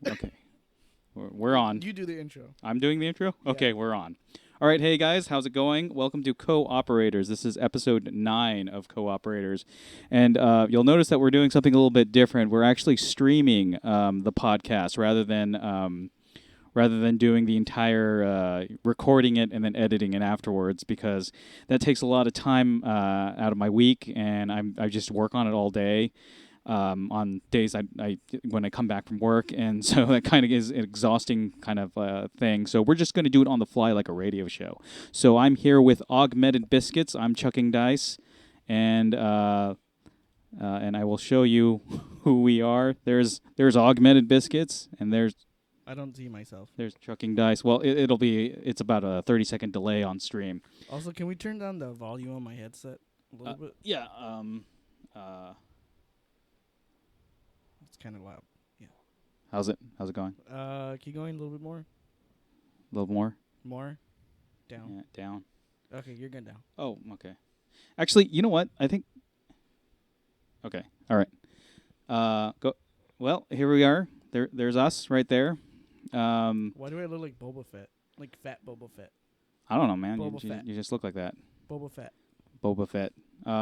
Okay. We're on. You do the intro. I'm doing the intro? Yeah. Okay, we're on. All right, hey guys, how's it going? Welcome to Co-Operators. This is episode 9 of Co-Operators. And you'll notice that we're doing something a little bit different. We're actually streaming the podcast rather than doing the entire recording it and then editing it afterwards, because that takes a lot of time out of my week, and I just work on it all day. On days I when I come back from work, and so that kind of is an exhausting kind of thing. So we're just going to do it on the fly like a radio show. So I'm here with Augmented Biscuits. I'm chucking dice, and I will show you who we are. There's Augmented Biscuits, and there's I don't see myself. chucking dice. Well, it's about a 30-second delay on stream. Also, can we turn down the volume on my headset a little bit? Yeah. It's kind of loud. How's it going? Keep going a little bit more. A little more? More. Down. Yeah, down. Okay, you're good down. Oh, okay. Actually, you know what? I think. Okay. All right. Go. Well, here we are. There's us right there. Why do I look like Boba Fett? Like fat Boba Fett. I don't know, man. Boba Fett. You just look like that. Boba Fett. Boba Fett. You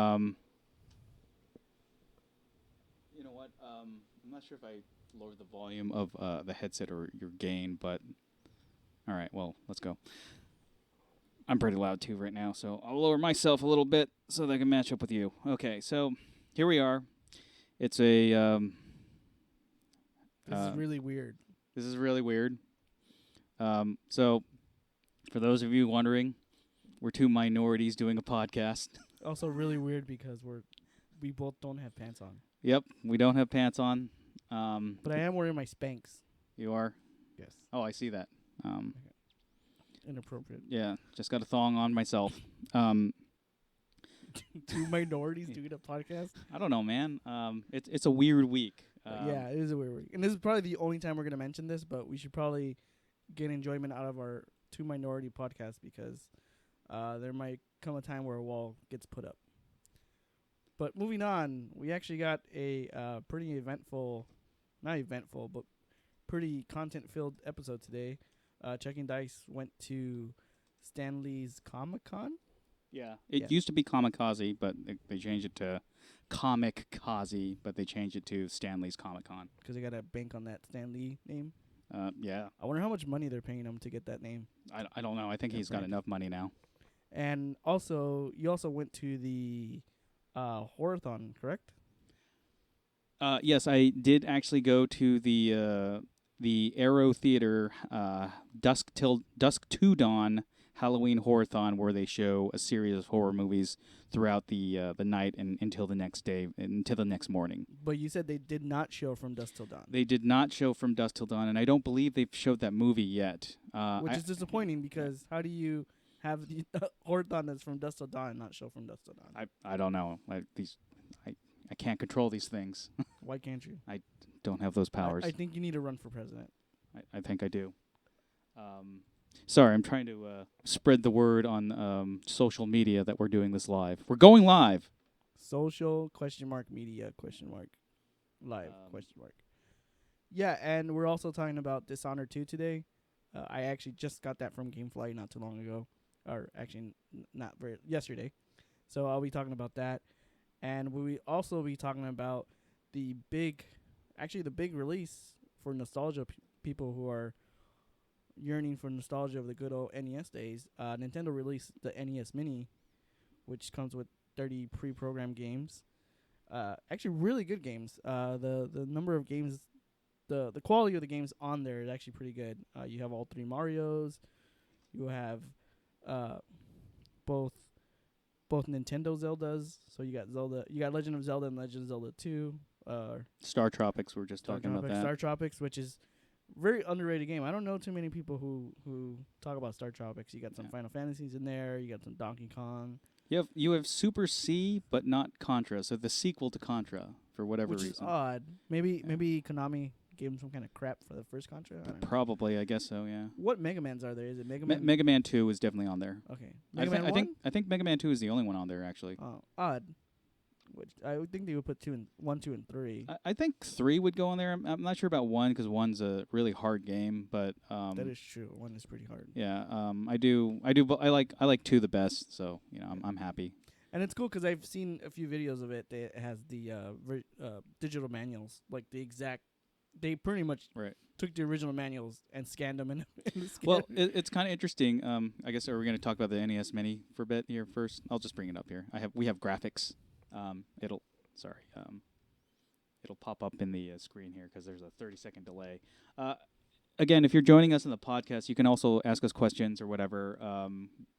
know what? I'm not sure if I lowered the volume of the headset or your gain, but all right. Well, let's go. I'm pretty loud too right now, so I'll lower myself a little bit so that I can match up with you. Okay, so here we are. It's a. This is really weird. This is really weird. So, for those of you wondering, we're two minorities doing a podcast. Also really weird because we both don't have pants on. Yep, we don't have pants on. But I am wearing my Spanx. You are? Yes. Oh, I see that. Inappropriate. Yeah, just got a thong on myself. Two minorities doing a podcast? I don't know, man. It's a weird week. Yeah, it is a weird week. And this is probably the only time we're going to mention this, but we should probably get enjoyment out of our two minority podcasts because there might come a time where a wall gets put up. But moving on, we actually got a pretty not eventful, but pretty content-filled episode today. Checking Dice went to Stanley's Comic-Con. Yeah, it used to be Kamikaze, but they changed it to Comic Kazi, but they changed it to Stanley's Comic-Con. Because they got to bank on that Stanley name. Yeah. I wonder how much money they're paying him to get that name. I don't know. I think he's got enough money now. And also, you also went to the Horrothon, correct? Yes, I did actually go to the Aero Theater Dusk to Dawn Halloween Horrothon, where they show a series of horror movies throughout the night and until the next day, until the next morning. But you said they did not show From Dusk Till Dawn. They did not show From Dusk Till Dawn, and I don't believe they've showed that movie yet. Which is disappointing because how do you have the Horrothon that's From Dusk Till Dawn and not show From Dusk Till Dawn? I don't know. I can't control these things. Why can't you? I don't have those powers. I think you need to run for president. I think I do. Sorry, I'm trying to spread the word on social media that we're doing this live. We're going live. Social media live ? Yeah, and we're also talking about Dishonored 2 today. I actually just got that from GameFly not too long ago, or actually yesterday. So I'll be talking about that, and we'll also be talking about the big release for nostalgia people who are yearning for nostalgia of the good old NES days. Nintendo released the NES Mini, which comes with 30 pre-programmed games. Actually, really good games. The number of games, the quality of the games on there is actually pretty good. You have all 3 Marios. You have both Nintendo Zeldas. So you got Legend of Zelda and Legend of Zelda 2. Star Tropics, we're just talking about that. Star Tropics, which is very underrated game. I don't know too many people who talk about Star Tropics. You got some Final Fantasies in there. You got some Donkey Kong. You have Super C, but not Contra. So the sequel to Contra, for whatever reason. Which is odd. Maybe Konami gave him some kind of crap for the first Contra. Probably, I guess so. Yeah. What Mega Mans are there? Is it Mega Man? Mega Man 2 is definitely on there. Okay. I think Mega Man 2 is the only one on there actually. Oh, odd. Which I would think they would put 1, 2, and 3. I think 3 would go in there. I'm not sure about 1 because 1's a really hard game, but That is true. 1 is pretty hard. yeah, I like 2 the best, so I'm happy. And it's cool because I've seen a few videos of it that has the digital manuals, like the exact. They pretty much took the original manuals and scanned them in the scanner. Well, it's kind of interesting. I guess are we going to talk about the NES Mini for a bit here first? I'll just bring it up here. We have graphics. It'll pop up in the screen here because there's a 30-second delay. Again, if you're joining us in the podcast, you can also ask us questions or whatever.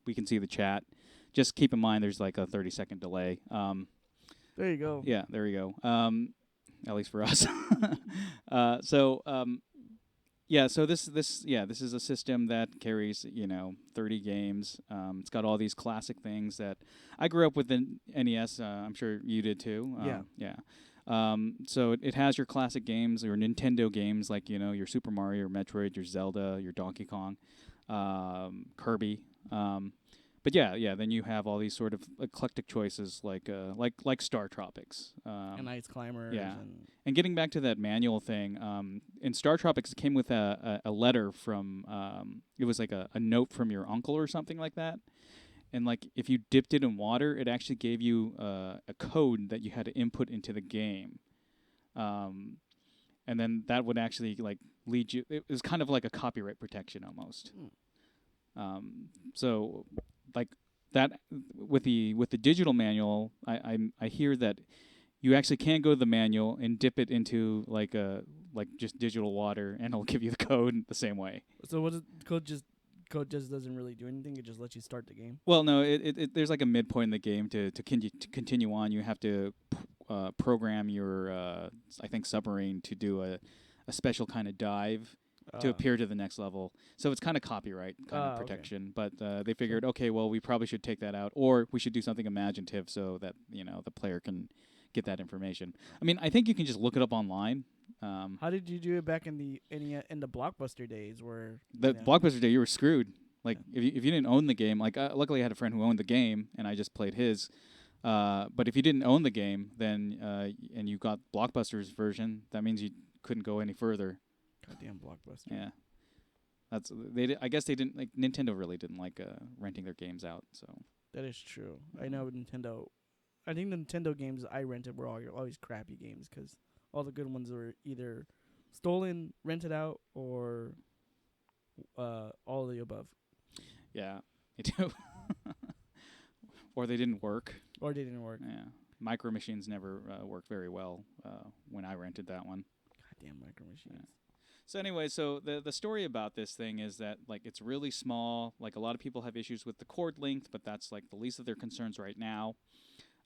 We can see the chat. Just keep in mind there's like a 30-second delay. There you go. Yeah, there you go. At least for us. So this is a system that carries 30 games. It's got all these classic things that I grew up with the NES. I'm sure you did too. Yeah. So it has your classic games, your Nintendo games like your Super Mario, your Metroid, your Zelda, your Donkey Kong, Kirby. But then you have all these sort of eclectic choices like Star Tropics. And Ice Climbers. Yeah. And getting back to that manual thing, in Star Tropics it came with a letter from it was like a note from your uncle or something like that. And like if you dipped it in water, it actually gave you a code that you had to input into the game. And then that would actually like lead you. It was kind of like a copyright protection almost. So like that with the digital manual, I hear that you actually can go to the manual and dip it into like just digital water, and it'll give you the code the same way. So what is code just doesn't really do anything. It just lets you start the game. Well, no, it there's like a midpoint in the game to continue on. You have to program your I think submarine to do a special kind of dive to appear to the next level. So it's kind of copyright kind of protection. Okay. But they figured, okay, well, we probably should take that out, or we should do something imaginative so that the player can get that information. I mean, I think you can just look it up online. How did you do it back in the Blockbuster days? Where the Blockbuster day, you were screwed. Like if you didn't own the game, like luckily I had a friend who owned the game, and I just played his. But if you didn't own the game, then and you got Blockbuster's version, that means you couldn't go any further. Goddamn Blockbuster. Yeah, I guess they didn't like Nintendo really didn't like renting their games out. So that is true. I know Nintendo. I think the Nintendo games I rented were always crappy games because all the good ones were either stolen, rented out, or all of the above. Yeah, me too. Or they didn't work. Yeah. Micro Machines never worked very well when I rented that one. Goddamn Micro Machines. Yeah. So anyway, so the story about this thing is that like it's really small. Like a lot of people have issues with the cord length, but that's like the least of their concerns right now.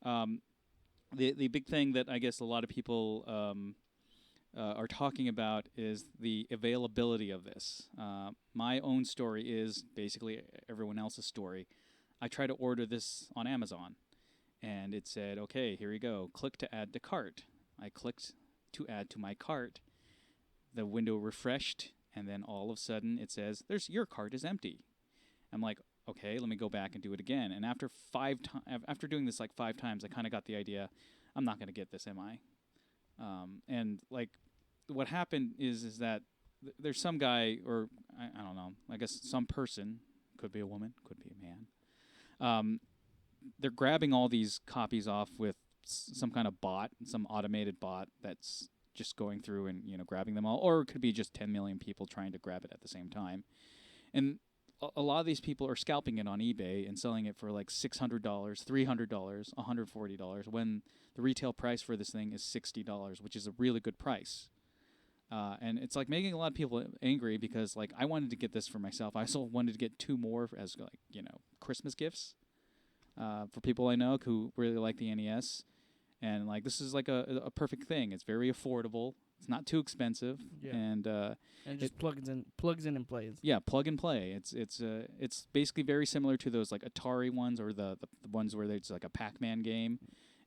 The big thing that I guess a lot of people are talking about is the availability of this. My own story is basically everyone else's story. I tried to order this on Amazon, and it said, okay, here you go. Click to add to cart. I clicked to add to my cart. The window refreshed, and then all of a sudden it says, your cart is empty. I'm like, okay, let me go back and do it again. And after doing this like 5 times, I kind of got the idea, I'm not going to get this, am I? And like what happened is that there's some guy, or I don't know, I guess some person, could be a woman, could be a man. They're grabbing all these copies off with some kind of bot, some automated bot that's just going through and grabbing them all, or it could be just 10 million people trying to grab it at the same time. And a lot of these people are scalping it on eBay and selling it for like $600, $300, $140, when the retail price for this thing is $60, which is a really good price. And it's like making a lot of people angry because like I wanted to get this for myself. I also wanted to get 2 more as like Christmas gifts for people I know who really like the NES. And like this is like a perfect thing. It's very affordable. It's not too expensive. Yeah. And just plugs in and plays. Yeah, plug and play. It's basically very similar to those like Atari ones or the ones where it's like a Pac-Man game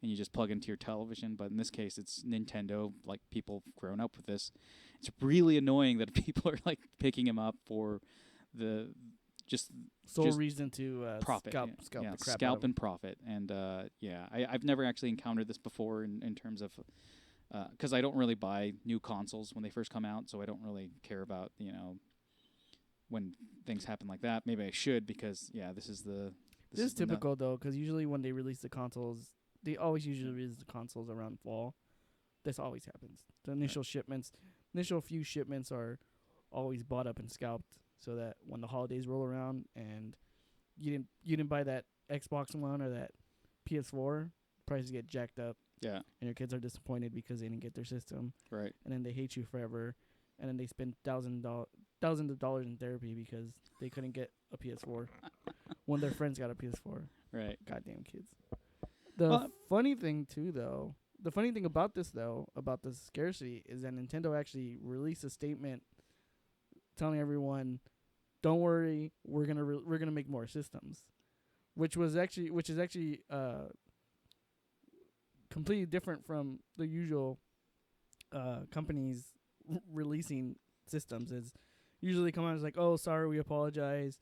and you just plug into your television. But in this case, it's Nintendo. Like people have grown up with this. It's really annoying that people are like picking them up for the just sole just reason to profit, scalp yeah, the crap out scalp of and profit, and I've never actually encountered this before in terms of because I don't really buy new consoles when they first come out, so I don't really care about when things happen like that. Maybe I should because this is This is typical though, because usually when they release the consoles, they always usually release the consoles around fall. This always happens. The initial few shipments are always bought up and scalped, so that when the holidays roll around and you didn't buy that Xbox One or that PS4, prices get jacked up. Yeah. And your kids are disappointed because they didn't get their system. Right. And then they hate you forever. And then they spend thousands of dollars in therapy because they couldn't get a PS4 when their friends got a PS4. Right. Goddamn kids. The funny thing about this though, about the scarcity, is that Nintendo actually released a statement telling everyone, "Don't worry, we're gonna make more systems," which is actually completely different from the usual companies releasing systems. Is usually come out as like, "Oh, sorry, we apologize.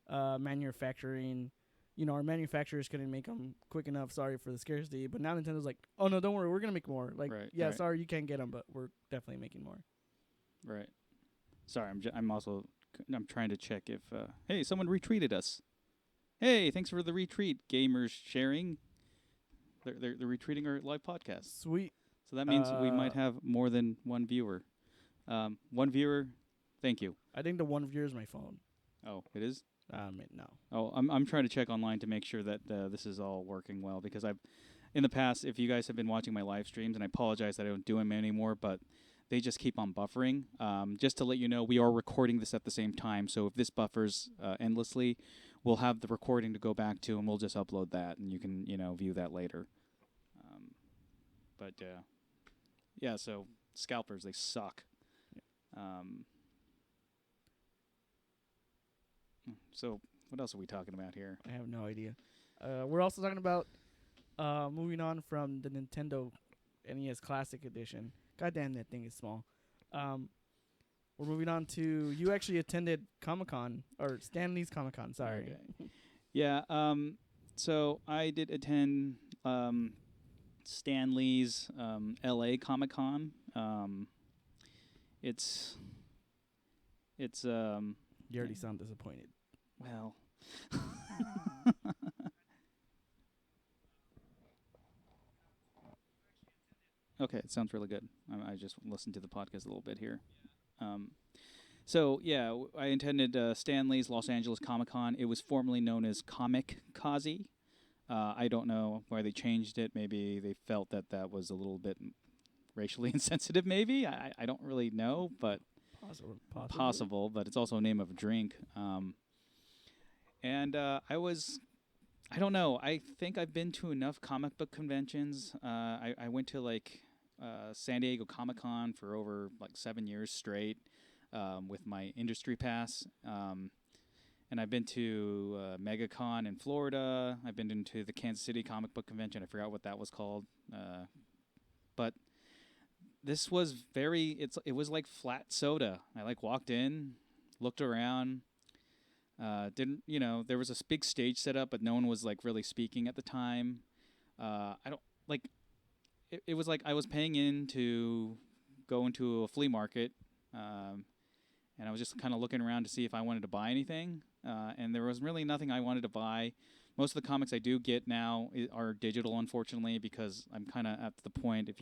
Manufacturing, our manufacturers couldn't make them quick enough. Sorry for the scarcity." But now Nintendo's like, "Oh no, don't worry, we're gonna make more." Like, right. sorry you can't get them, but we're definitely making more. Right. Sorry, I'm trying to check if hey, someone retweeted us. Hey, thanks for the retweet, gamers sharing. They're retweeting our live podcast. Sweet. So that means we might have more than one viewer. One viewer, thank you. I think the one viewer is my phone. Oh, it is? No. Oh, I'm trying to check online to make sure that this is all working well, because in the past, if you guys have been watching my live streams, and I apologize that I don't do them anymore, but they just keep on buffering. Just to let you know, we are recording this at the same time, so if this buffers endlessly, we'll have the recording to go back to, and we'll just upload that, and you can view that later. So scalpers, they suck. So what else are we talking about here? I have no idea. We're also talking about moving on from the Nintendo NES Classic Edition. Goddamn, that thing is small. We're moving on to, you actually attended Comic-Con, or Stan Lee's Comic-Con, sorry. Okay. Yeah, so I did attend Stan Lee's LA Comic-Con. It's You already sound disappointed. well, okay, it sounds really good. I just listened to the podcast a little bit here. I attended Stan Lee's Los Angeles Comic-Con. It was formerly known as Comic Kazi. I don't know why they changed it. Maybe they felt that was a little bit racially insensitive, maybe. I don't really know, but possible, but it's also a name of a drink. I don't know. I think I've been to enough comic book conventions. I went to San Diego Comic-Con for over 7 years straight with my industry pass. And I've been to MegaCon in Florida. I've been into the Kansas City Comic Book Convention. I forgot what that was called. But this was it was like flat soda. I walked in, looked around, there was a big stage set up, but no one was really speaking at the time. It was like I was paying in to go into a flea market, and I was just kind of looking around to see if I wanted to buy anything, and there was really nothing I wanted to buy. Most of the comics I do get now are digital, unfortunately, because I'm kind of at the point, if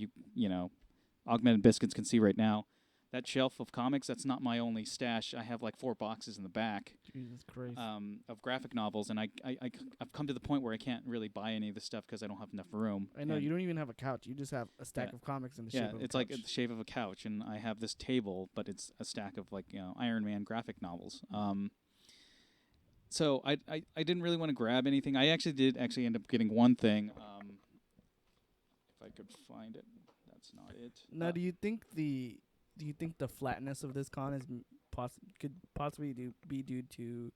Augmented Biscuits can see right now, that shelf of comics, that's not my only stash. I have 4 boxes in the back. Jesus Christ. Of graphic novels, and I've come to the point where I can't really buy any of this stuff because I don't have enough room. I know, you don't even have a couch. You just have a stack of comics in the shape of a couch. Yeah, it's like the shape of a couch, and I have this table, but it's a stack of Iron Man graphic novels. So I didn't really want to grab anything. I did end up getting one thing. If I could find it, that's not it. Now, do you think the flatness of this con is could possibly be due to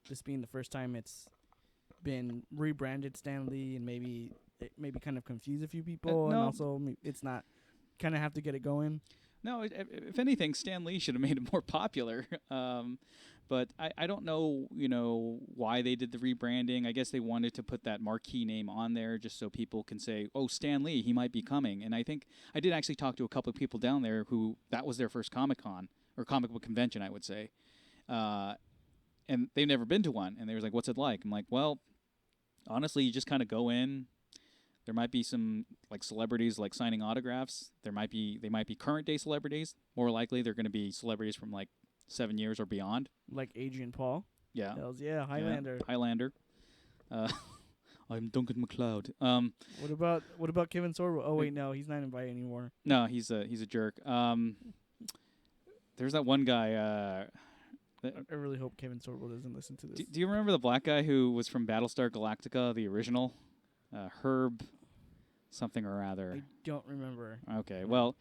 this being the first time it's been rebranded Stan Lee, and maybe kind of confuse a few people, and also it's not kind of have to get it going? No, if anything, Stan Lee should have made it more popular. But I don't know, why they did the rebranding. I guess they wanted to put that marquee name on there just so people can say, oh, Stan Lee, he might be coming. And I think I did actually talk to a couple of people down there who that was their first Comic-Con or comic book convention, I would say. And they've never been to one. And they were like, what's it like? I'm like, well, honestly, you just kind of go in. There might be some like celebrities like signing autographs. They might be current day celebrities. More likely, they're going to be celebrities from like 7 years or beyond. Like Adrian Paul. Yeah. Hells yeah, Highlander. Yeah, Highlander. I'm Duncan MacLeod. What about Kevin Sorbo? Oh wait, no, he's not invited anymore. No, he's a jerk. There's that one guy. I really hope Kevin Sorbo doesn't listen to this. Do you remember the black guy who was from Battlestar Galactica, the original? Herb something or other. I don't remember. Okay, well,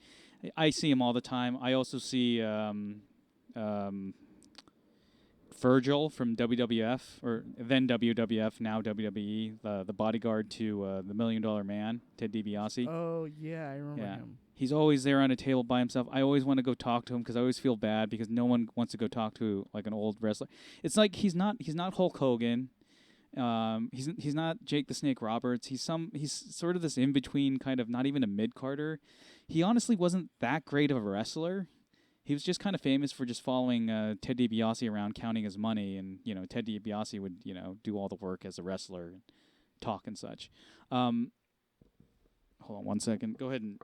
I see him all the time. I also see Virgil from WWF, or then WWF, now WWE, the bodyguard to the $1 Million Man, Ted DiBiase. Oh, yeah, I remember him. He's always there on a table by himself. I always want to go talk to him because I always feel bad because no one wants to go talk to like an old wrestler. It's like he's not Hulk Hogan. He's not Jake the Snake Roberts. He's sort of this in between kind of not even a mid Carter. He honestly wasn't that great of a wrestler. He was just kind of famous for just following Ted DiBiase around counting his money, and Ted DiBiase would do all the work as a wrestler and talk and such. Hold on 1 second. Go ahead and.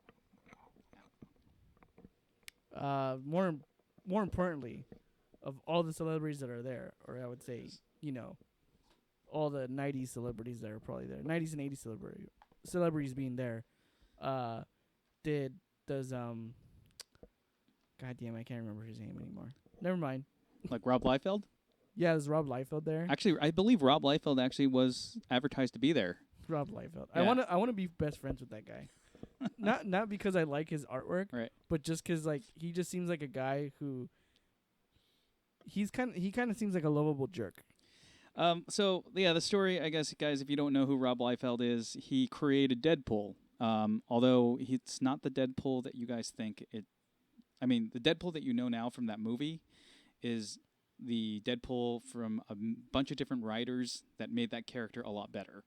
More importantly, of all the celebrities that are there, or I would say, all the 90s celebrities that are probably there, 90s and 80s celebrities being there, God damn, I can't remember his name anymore. Never mind. Like Rob Liefeld? Yeah, is Rob Liefeld there? Actually, I believe Rob Liefeld actually was advertised to be there. Rob Liefeld. Yeah. I want to be best friends with that guy. not because I like his artwork, right? But just because like he just seems like a guy who he kind of seems like a lovable jerk. So yeah, the story, I guess, guys, if you don't know who Rob Liefeld is, he created Deadpool. Although it's not the Deadpool that you guys think it. I mean, the Deadpool that you know now from that movie is the Deadpool from a bunch of different writers that made that character a lot better.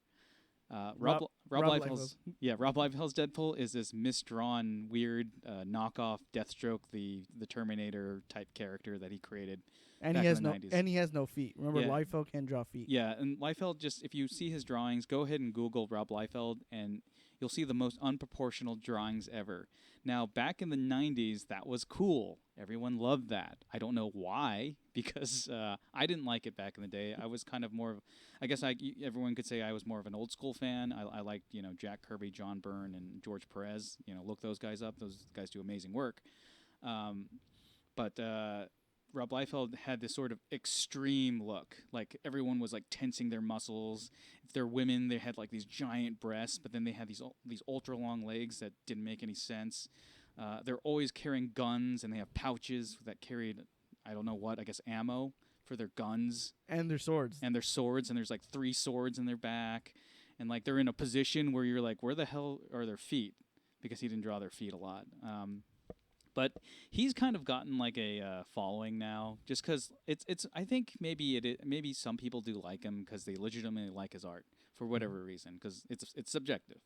Rob Liefeld's Deadpool is this misdrawn, weird knockoff Deathstroke, the Terminator type character that he created. And back he has in the no 90s. And he has no feet. Remember, Yeah. Liefeld can draw feet. Yeah, and Liefeld, just if you see his drawings, go ahead and Google Rob Liefeld, and you'll see the most unproportional drawings ever. Now, back in the 90s, that was cool. Everyone loved that. I don't know why, because I didn't like it back in the day. I was kind of more of, I guess everyone could say I was more of an old school fan. I liked, Jack Kirby, John Byrne, and George Perez. Look those guys up. Those guys do amazing work. But Rob Liefeld had this sort of extreme look. Like, everyone was, like, tensing their muscles. If they're women, they had, like, these giant breasts, but then they had these ultra-long legs that didn't make any sense. They're always carrying guns, and they have pouches that carried, I don't know what, I guess ammo for their guns. And their swords. And there's, like, 3 swords in their back. And, like, they're in a position where you're like, where the hell are their feet? Because he didn't draw their feet a lot. But he's kind of gotten like a following now, just because it's. I think maybe some people do like him because they legitimately like his art for whatever reason, because it's subjective.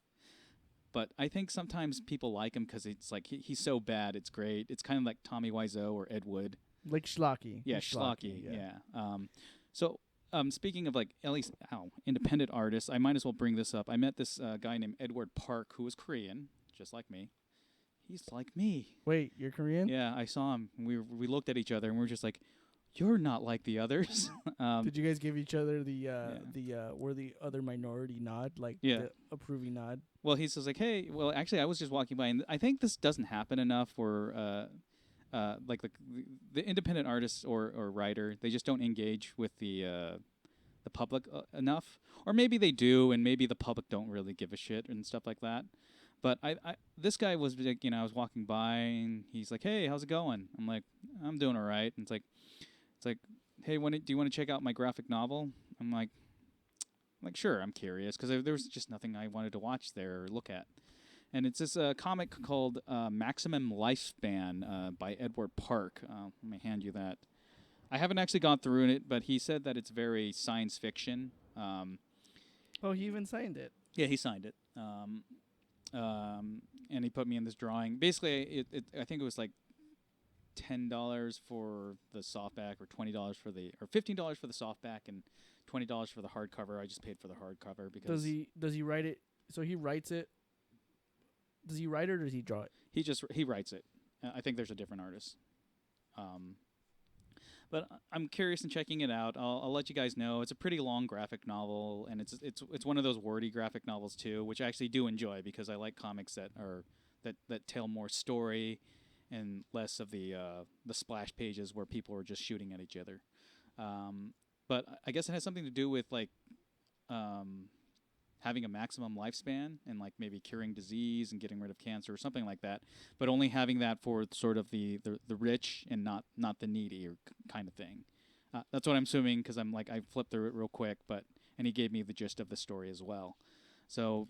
But I think sometimes people like him because it's like he's so bad, it's great. It's kind of like Tommy Wiseau or Ed Wood. Like Schlocky. Yeah, Schlocky. Yeah. So speaking of like at least independent artists, I might as well bring this up. I met this guy named Edward Park who was Korean, just like me. He's like me. Wait, you're Korean? Yeah, I saw him. We looked at each other and we were just like, "You're not like the others." Did you guys give each other the other minority nod, like the approving nod? Well, he's just like, "Hey, well, actually, I was just walking by, and I think this doesn't happen enough where like the independent artist or writer, they just don't engage with the public enough, or maybe they do, and maybe the public don't really give a shit and stuff like that." But this guy was like, I was walking by and he's like, "Hey, how's it going?" I'm like, "I'm doing all right." And it's like, "Hey, do you want to check out my graphic novel?" I'm like, "Sure." I'm curious because there was just nothing I wanted to watch there or look at. And it's this comic called Maximum Lifespan by Edward Park. Let me hand you that. I haven't actually gone through it, but he said that it's very science fiction. Oh, he even signed it. Yeah, he signed it. And he put me in this drawing. Basically, I think it was like $10 for the softback, or $20 for the, or $15 for the softback, and $20 for the hardcover. I just paid for the hardcover because Does he write it? So he writes it. Does he write it or does he draw it? he writes it. I think there's a different artist. But I'm curious in checking it out. I'll let you guys know. It's a pretty long graphic novel, and it's one of those wordy graphic novels too, which I actually do enjoy because I like comics that tell more story and less of the splash pages where people are just shooting at each other. But I guess it has something to do with like having a maximum lifespan and like maybe curing disease and getting rid of cancer or something like that, but only having that for sort of the rich and not the needy or kind of thing. That's what I'm assuming because I'm like I flipped through it real quick, and he gave me the gist of the story as well. So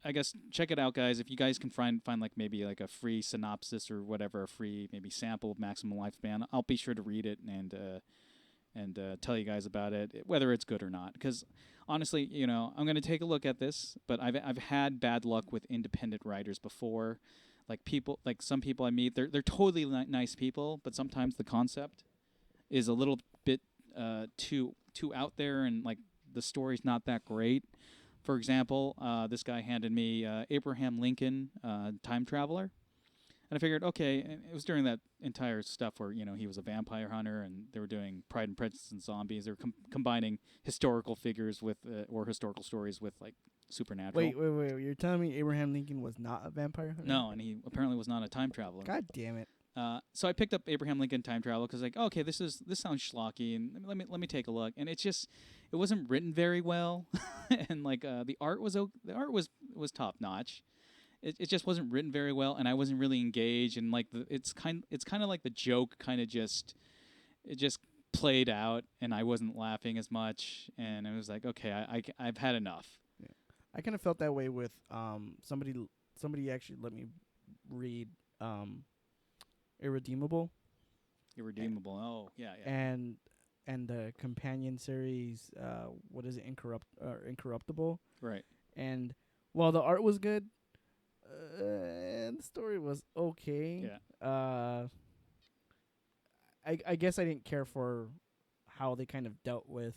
I guess check it out, guys. If you guys can find like maybe like a free synopsis or whatever, a free maybe sample of maximum lifespan, I'll be sure to read it and tell you guys about it, whether it's good or not. Because honestly, I'm going to take a look at this, but I've had bad luck with independent writers before. Like some people I meet, they're totally nice people, but sometimes the concept is a little bit too out there, and like the story's not that great. For example, this guy handed me Abraham Lincoln, Time Traveler. And I figured, okay, and it was during that entire stuff where, he was a vampire hunter and they were doing Pride and Prejudice and zombies. They were combining historical figures with, or historical stories with, like, supernatural. Wait. You're telling me Abraham Lincoln was not a vampire hunter? No, and he apparently was not a time traveler. God damn it. So I picked up Abraham Lincoln Time Travel because, like, okay, this sounds schlocky, and let me take a look. And it wasn't written very well, and like the art was top notch. It just wasn't written very well, and I wasn't really engaged. And like it's kind of like the joke it just played out, and I wasn't laughing as much. And I was like, okay, I've had enough. Yeah. I kind of felt that way with somebody actually let me read Irredeemable. Oh yeah. And the companion series, what is it, Incorruptible? Right. And while the art was good, and the story was okay. Yeah. I guess I didn't care for how they kind of dealt with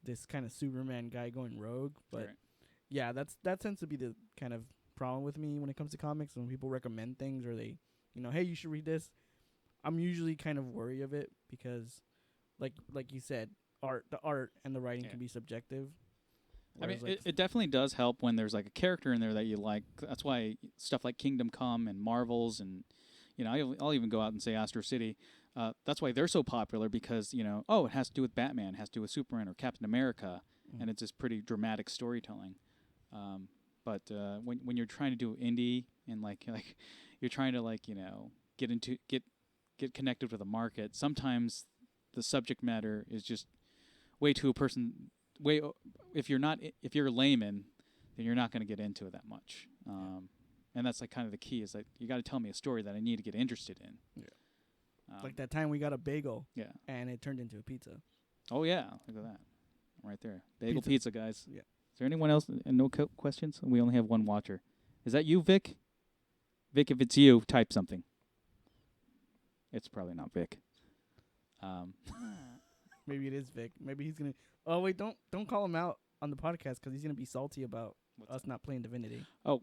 this kind of Superman guy going rogue, but right. Yeah, that tends to be the kind of problem with me when it comes to comics. When people recommend things or they, hey, you should read this, I'm usually kind of wary of it because, like you said, the art and the writing can be subjective. I mean, it definitely does help when there's like a character in there that you like. That's why stuff like Kingdom Come and Marvels and, I'll even go out and say Astro City. That's why they're so popular because, it has to do with Batman, it has to do with Superman or Captain America, and it's just pretty dramatic storytelling. But when you're trying to do indie and like you're trying to get connected with a market, sometimes the subject matter is just way too if you're a layman, then you're not going to get into it that much. And that's like kind of the key is that you got to tell me a story that I need to get interested in. Yeah. Like that time we got a bagel. Yeah. And it turned into a pizza. Oh yeah, look at that, right there, bagel pizza guys. Yeah. Is there anyone else? And no questions. We only have one watcher. Is that you, Vic? Vic, if it's you, type something. It's probably not Vic. Maybe it is Vic. Maybe he's gonna. Oh wait, don't call him out on the podcast because he's gonna be salty about us not playing Divinity. Oh,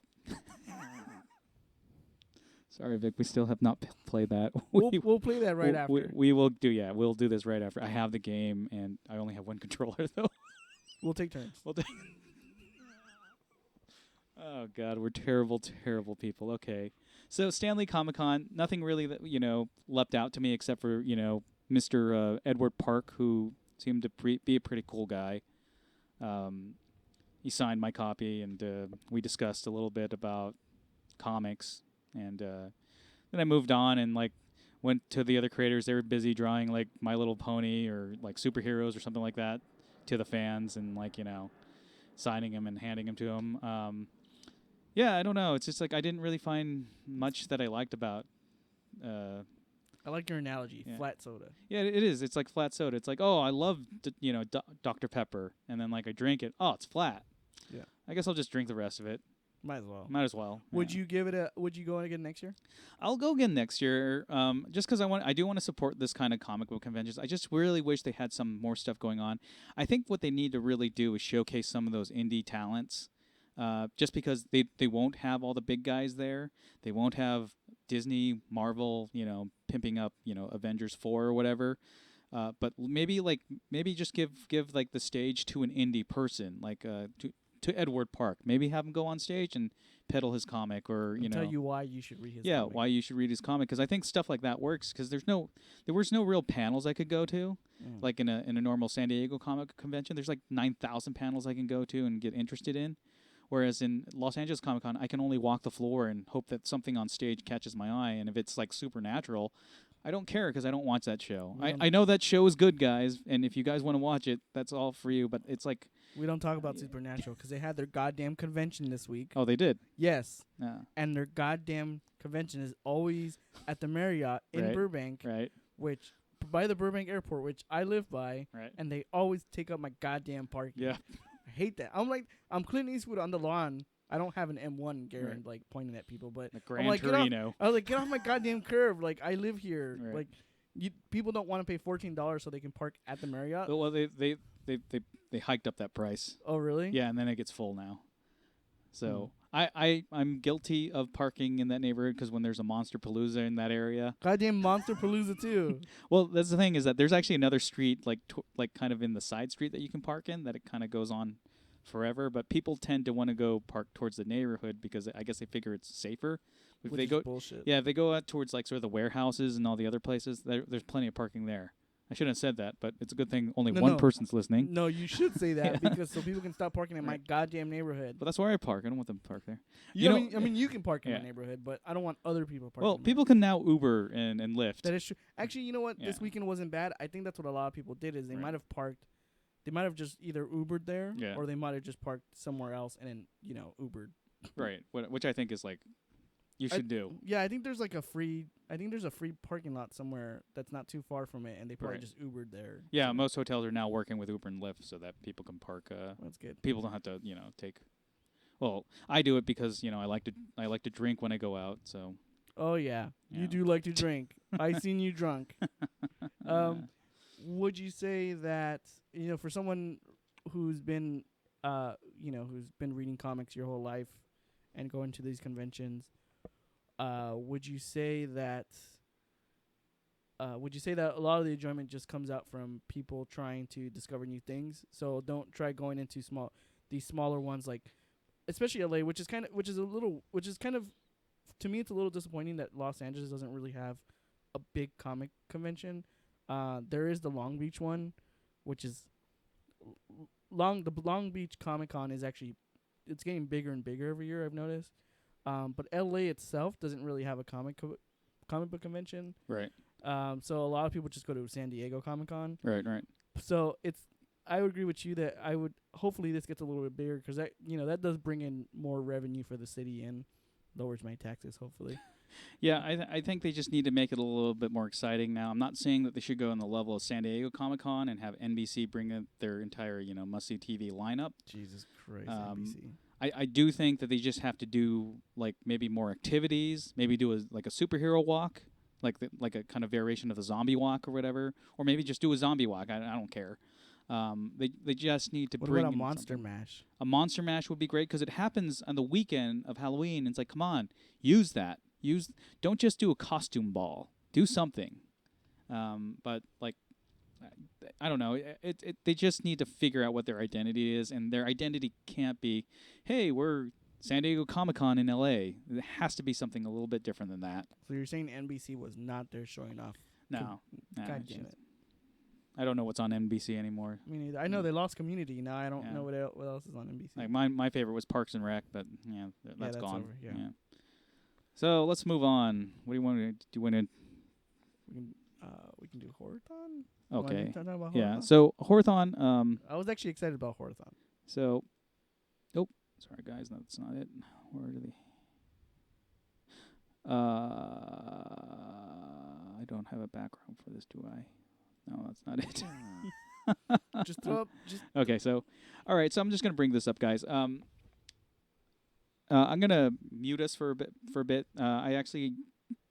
sorry, Vic. We still have not played that. We'll play that right after. We will do. Yeah, we'll do this right after. I have the game, and I only have one controller though. We'll take turns. Oh God, we're terrible, terrible people. Okay, so Stanley Comic-Con, nothing really that leapt out to me except for Mr. Edward Park, who seemed to be a pretty cool guy. He signed my copy, and we discussed a little bit about comics. And then I moved on and went to the other creators. They were busy drawing like My Little Pony or like superheroes or something like that to the fans, and signing them and handing them to them. Yeah, I don't know. It's just like I didn't really find much that I liked about I like your analogy, Yeah. flat soda. Yeah, it is. It's like flat soda. It's like, oh, I love Dr Pepper, and then like I drink it. Oh, it's flat. Yeah. I guess I'll just drink the rest of it. Might as well. Might as well. Would you give it a? Would you go again next year? I'll go again next year. Just because I do want to support this kind of comic book conventions. I just really wish they had some more stuff going on. I think what they need to really do is showcase some of those indie talents. Just because they won't have all the big guys there. They won't have Disney, Marvel, pimping up, Avengers 4 or whatever. But maybe just give like the stage to an indie person, like to Edward Park. Maybe have him go on stage and peddle his comic, or tell you why you should read his. Yeah, comic. why you should read his comic, because I think stuff like that works. Because there was no real panels I could go to, like in a normal San Diego comic convention. There's like 9,000 panels I can go to and get interested in. Whereas in Los Angeles Comic Con, I can only walk the floor and hope that something on stage catches my eye. And if it's like supernatural, I don't care because I don't watch that show. I know that show is good, guys, and if you guys want to watch it, that's all for you. But it's like we don't talk about supernatural because they had their goddamn convention this week. Oh, they did? Yes. Yeah. And their goddamn convention is always at the Marriott in Burbank, right? Which by the Burbank Airport, which I live by, right? And they always take up my goddamn parking. Yeah. I hate that. I'm Clint Eastwood on the lawn. I don't have an M1 Garen like pointing at people, but the Gran Torino. I was like, get off my goddamn curb. Like I live here. Right. Like people don't want to pay $14 so they can park at the Marriott. Well, they hiked up that price. Oh really? Yeah, and then it gets full now. So I'm guilty of parking in that neighborhood because when there's a Monster Palooza in that area. Goddamn Monster Palooza too. Well, that's the thing is that there's actually another street like kind of in the side street that you can park in that it kind of goes on forever, but people tend to want to go park towards the neighborhood because I guess they figure it's safer. If Which they is go, bullshit. Yeah, if they go out towards like sort of the warehouses and all the other places, there's plenty of parking there. I shouldn't have said that, but it's a good thing only one person's listening. No, you should say that because so people can stop parking in my goddamn neighborhood. But that's where I park. I don't want them to park there. I mean, you can park in my neighborhood, but I don't want other people parking. Well, people can now Uber and Lyft. That is true. Actually, you know what? This weekend wasn't bad. I think that's what a lot of people did is they might have parked. They might have just either Ubered there or they might have just parked somewhere else and then, Ubered. Right. Which I think is like you should do. Yeah, I think there's like a free parking lot somewhere that's not too far from it and they probably just Ubered there. Yeah, most hotels are now working with Uber and Lyft so that people can park that's good. People don't have to, take Well, I do it because, I like to drink when I go out, so. Oh yeah. You do like to drink. I seen you drunk. Would you say that for someone who's been who's been reading comics your whole life and going to these conventions, would you say that a lot of the enjoyment just comes out from people trying to discover new things? So don't try going into these smaller ones, like especially LA, which is kind of to me it's a little disappointing that Los Angeles doesn't really have a big comic convention. There is the Long Beach one, which is the Long Beach Comic Con is actually it's getting bigger and bigger every year, I've noticed. But LA itself doesn't really have a comic book convention. Right. So a lot of people just go to San Diego Comic Con. Right. So I would agree with you that hopefully this gets a little bit bigger because that does bring in more revenue for the city and lowers my taxes hopefully. Yeah, I think they just need to make it a little bit more exciting now. I'm not saying that they should go on the level of San Diego Comic Con and have NBC bring in their entire must-see TV lineup. Jesus Christ, NBC. I do think that they just have to do like maybe more activities, maybe do a superhero walk, like a kind of variation of the zombie walk or whatever, or maybe just do a zombie walk. I don't care. They just need to bring about a in monster mash. A monster mash would be great because it happens on the weekend of Halloween. And it's like, come on, use that. Don't just do a costume ball. Do something. But like, I don't know. They just need to figure out what their identity is, and their identity can't be, hey, we're San Diego Comic-Con in L.A. It has to be something a little bit different than that. So you're saying NBC was not there showing off? No. God damn it. I don't know what's on NBC anymore. Me neither. I know they lost Community. Now I don't know what else is on NBC. Like my favorite was Parks and Rec, but that's gone. Over, yeah. So let's move on. What do you want to do? You want to? We can do Horrothon. Okay. Horrothon? Yeah. So Horrothon. I was actually excited about Horrothon. So, sorry guys, that's not it. Where are they? I don't have a background for this, do I? No, that's not it. Just throw up. Okay, so, all right, so I'm just going to bring this up, guys. I'm going to mute us for a bit. I actually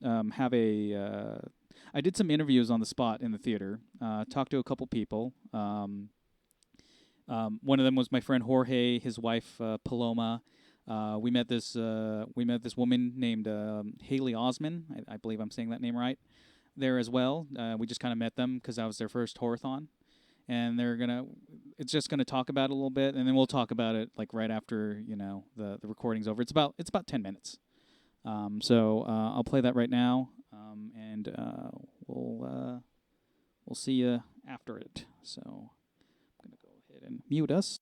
have I did some interviews on the spot in the theater, talked to a couple people. One of them was my friend Jorge, his wife Paloma. We met this woman named Haley Osman. I believe I'm saying that name right. There as well. We just kind of met them because that was their first Horrothon, and it's just gonna talk about it a little bit, and then we'll talk about it like right after the recording's over. It's about 10 minutes. So I'll play that right now, and we'll see you after it. So I'm gonna go ahead and mute us.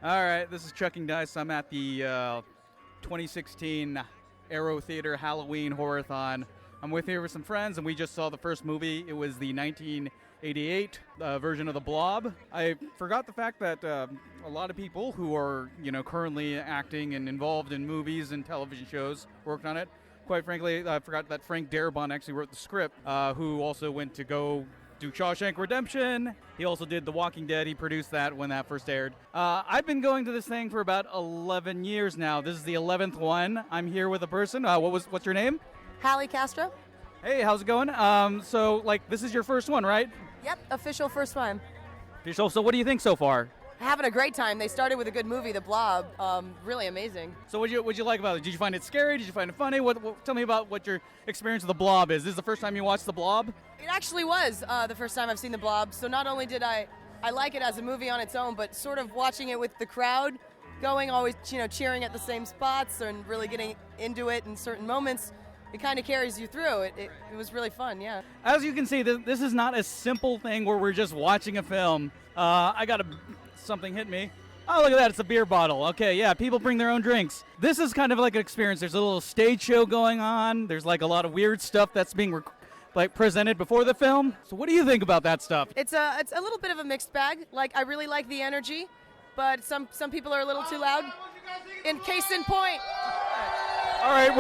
All right, this is Chucking Dice. I'm at the 2016 Aero Theater Halloween Horrothon. I'm with here with some friends, and we just saw the first movie. It was the 1988 version of The Blob. I forgot the fact that a lot of people who are, currently acting and involved in movies and television shows worked on it. Quite frankly, I forgot that Frank Darabont actually wrote the script, who also went to go do Shawshank Redemption. He also did The Walking Dead. He produced that when that first aired. I've been going to this thing for about 11 years now. This is the 11th one. I'm here with a person. What's your name? Hallie Castro. Hey, how's it going? So this is your first one, right? Yep, official first one. So what do you think so far? Having a great time. They started with a good movie, The Blob. Really amazing. So what'd you like about it? Did you find it scary? Did you find it funny? Tell me about what your experience of The Blob is. This is the first time you watched The Blob? It actually was the first time I've seen The Blob. So not only did I like it as a movie on its own, but sort of watching it with the crowd, going always, cheering at the same spots and really getting into it in certain moments. It kind of carries you through. It was really fun, yeah. As you can see, this is not a simple thing where we're just watching a film. Something hit me. Oh, look at that. It's a beer bottle. Okay, yeah, people bring their own drinks. This is kind of like an experience. There's a little stage show going on. There's like a lot of weird stuff that's being presented before the film. So what do you think about that stuff? It's a little bit of a mixed bag. I really like the energy, but some people are a little too loud. In case in point. All right,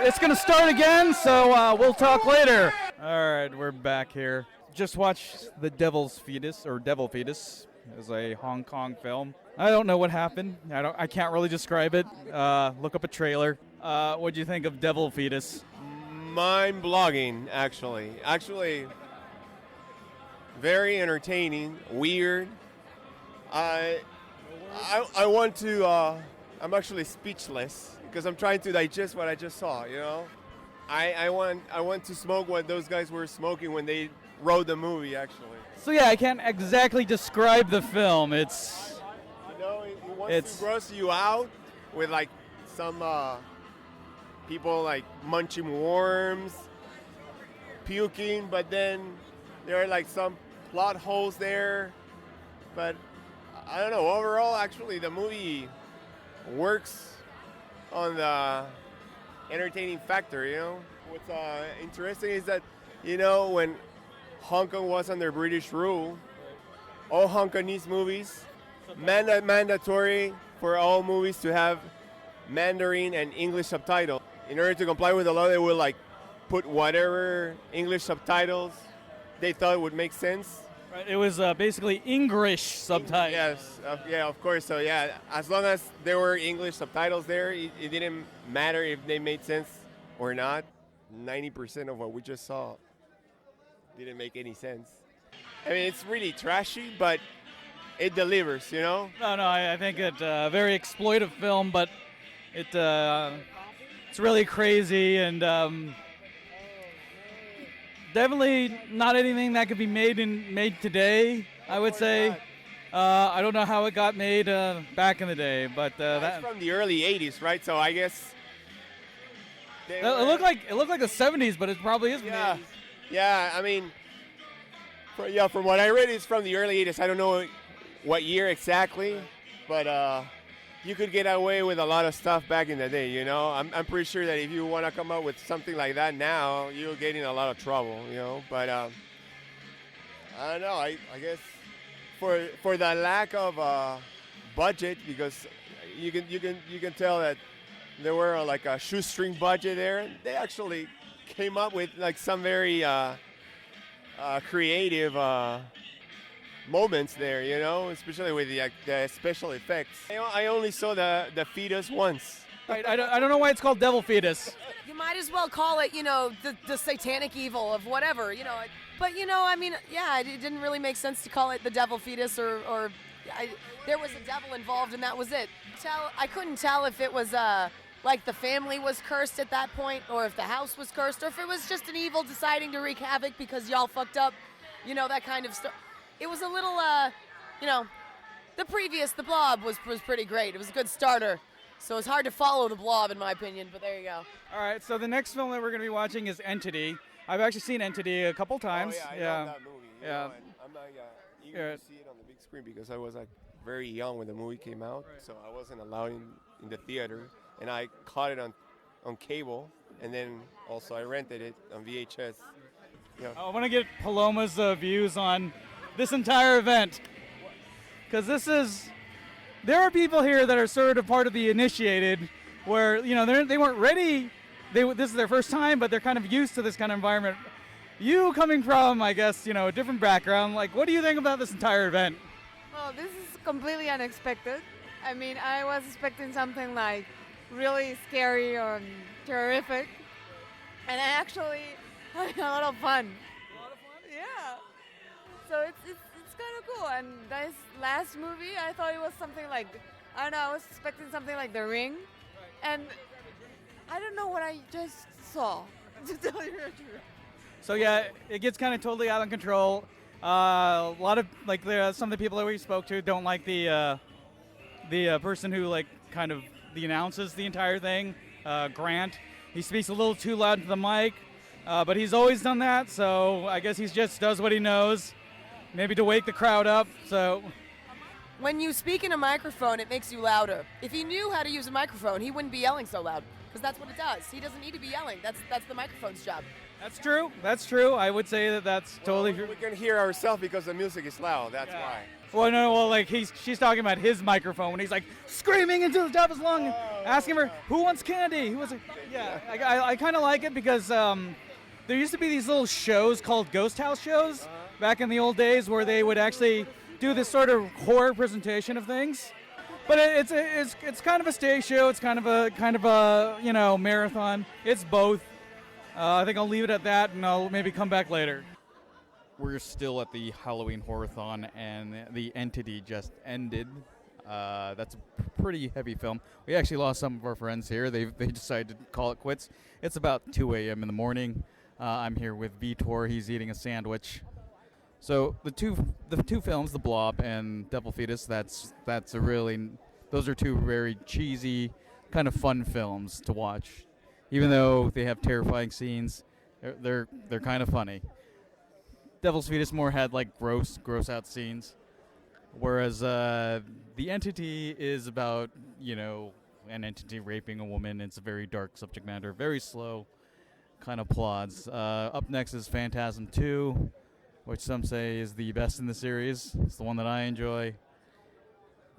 it's gonna start again, so we'll talk later. All right, we're back here. Just watched The Devil's Fetus, or Devil Fetus. It's a Hong Kong film. I don't know what happened. I can't really describe it. Look up a trailer. What'd you think of Devil Fetus? Mind-blogging, actually. Actually, very entertaining, weird. I want to. I'm actually speechless because I'm trying to digest what I just saw. I want to smoke what those guys were smoking when they wrote the movie. Actually. So yeah, I can't exactly describe the film. It wants to gross you out with some people munching worms, puking, but then there are some plot holes there. But I don't know. Overall, actually, the movie works on the entertaining factor. What's interesting is that when Hong Kong was under British rule, all Hong Kongese movies, mandatory for all movies to have Mandarin and English subtitles. In order to comply with the law, they would put whatever English subtitles they thought would make sense. Right, it was basically English subtitles. Yes, yeah, of course. So yeah, as long as there were English subtitles there, it didn't matter if they made sense or not. 90% of what we just saw didn't make any sense. I mean, it's really trashy, but it delivers, No, I think it's a very exploitive film, but it's really crazy and definitely not anything that could be made today, I would say. I don't know how it got made back in the day, but that's from the early 80s, right? So I guess it looked like the 70s, but it probably is. Yeah. Yeah, I mean, from what I read, it's from the early 80s. I don't know what year exactly, but you could get away with a lot of stuff back in the day, you know. I'm pretty sure that if you want to come up with something like that now, you'll get in a lot of trouble, you know. But I don't know. I guess for the lack of budget, because you can tell that there were like a shoestring budget there. They actually came up with like some very creative moments there, you know, especially with the special effects. I only saw the fetus once. Right, I don't know why it's called Devil Fetus. You might as well call it, you know, the satanic evil of whatever, you know. But, you know, I mean, yeah, it didn't really make sense to call it the devil fetus or there was a devil involved and that was it. I couldn't tell if it was like the family was cursed at that point, or if the house was cursed, or if it was just an evil deciding to wreak havoc because y'all fucked up, you know, that kind of stuff. It was a little, you know, the Blob was pretty great. It was a good starter. So it's hard to follow the Blob, in my opinion, but there you go. All right, so the next film that we're going to be watching is Entity. I've actually seen Entity a couple times. Oh, yeah, I love that movie. You know, and I'm not eager to see it on the big screen because I was like very young when the movie came out, so I wasn't allowed in the theater, and I caught it on cable, and then also I rented it on VHS. Yeah. I want to get Paloma's views on this entire event, because there are people here that are sort of part of the initiated, where, you know, they weren't ready. This is their first time, but they're kind of used to this kind of environment. You coming from, I guess, you know, a different background, like, what do you think about this entire event? Well, this is completely unexpected. I mean, I was expecting something like really scary or terrific, and I actually had a lot of fun. A lot of fun? Yeah. So it's kind of cool. And this last movie, I thought it was something like, I don't know, I was expecting something like The Ring, and I don't know what I just saw, to tell you the truth. So yeah, it gets kind of totally out of control. A lot of, like, some of the people that we spoke to don't like the person who, like, kind of announces the entire thing, Grant. He speaks a little too loud into the mic, but he's always done that, so I guess he just does what he knows, maybe to wake the crowd up. So When you speak in a microphone, it makes you louder. If he knew how to use a microphone, he wouldn't be yelling so loud, because that's what it does. He doesn't need to be yelling. That's the microphone's job. that's true. That's true. I would say that's totally true. We can hear ourselves because the music is loud. That's why. Well, no, well, like she's talking about his microphone when he's like screaming into the top of his lung, asking her who wants candy. Who wants? Yeah, I kind of like it because there used to be these little shows called ghost house shows back in the old days where they would actually do this sort of horror presentation of things. But it's kind of a stage show. It's kind of a you know, marathon. It's both. I think I'll leave it at that, and I'll maybe come back later. We're still at the Halloween Horrothon, and the Entity just ended. That's a pretty heavy film. We actually lost some of our friends here. They decided to call it quits. It's about 2 a.m. in the morning. I'm here with Vitor. He's eating a sandwich. So the two films, The Blob and Devil Fetus, those are two very cheesy, kind of fun films to watch. Even though they have terrifying scenes, they're kind of funny. Devil's Fetus more had like gross out scenes, whereas the Entity is about, you know, an entity raping a woman. It's a very dark subject matter, very slow kind of plods. Up next is Phantasm 2, which some say is the best in the series. It's the one that I enjoy.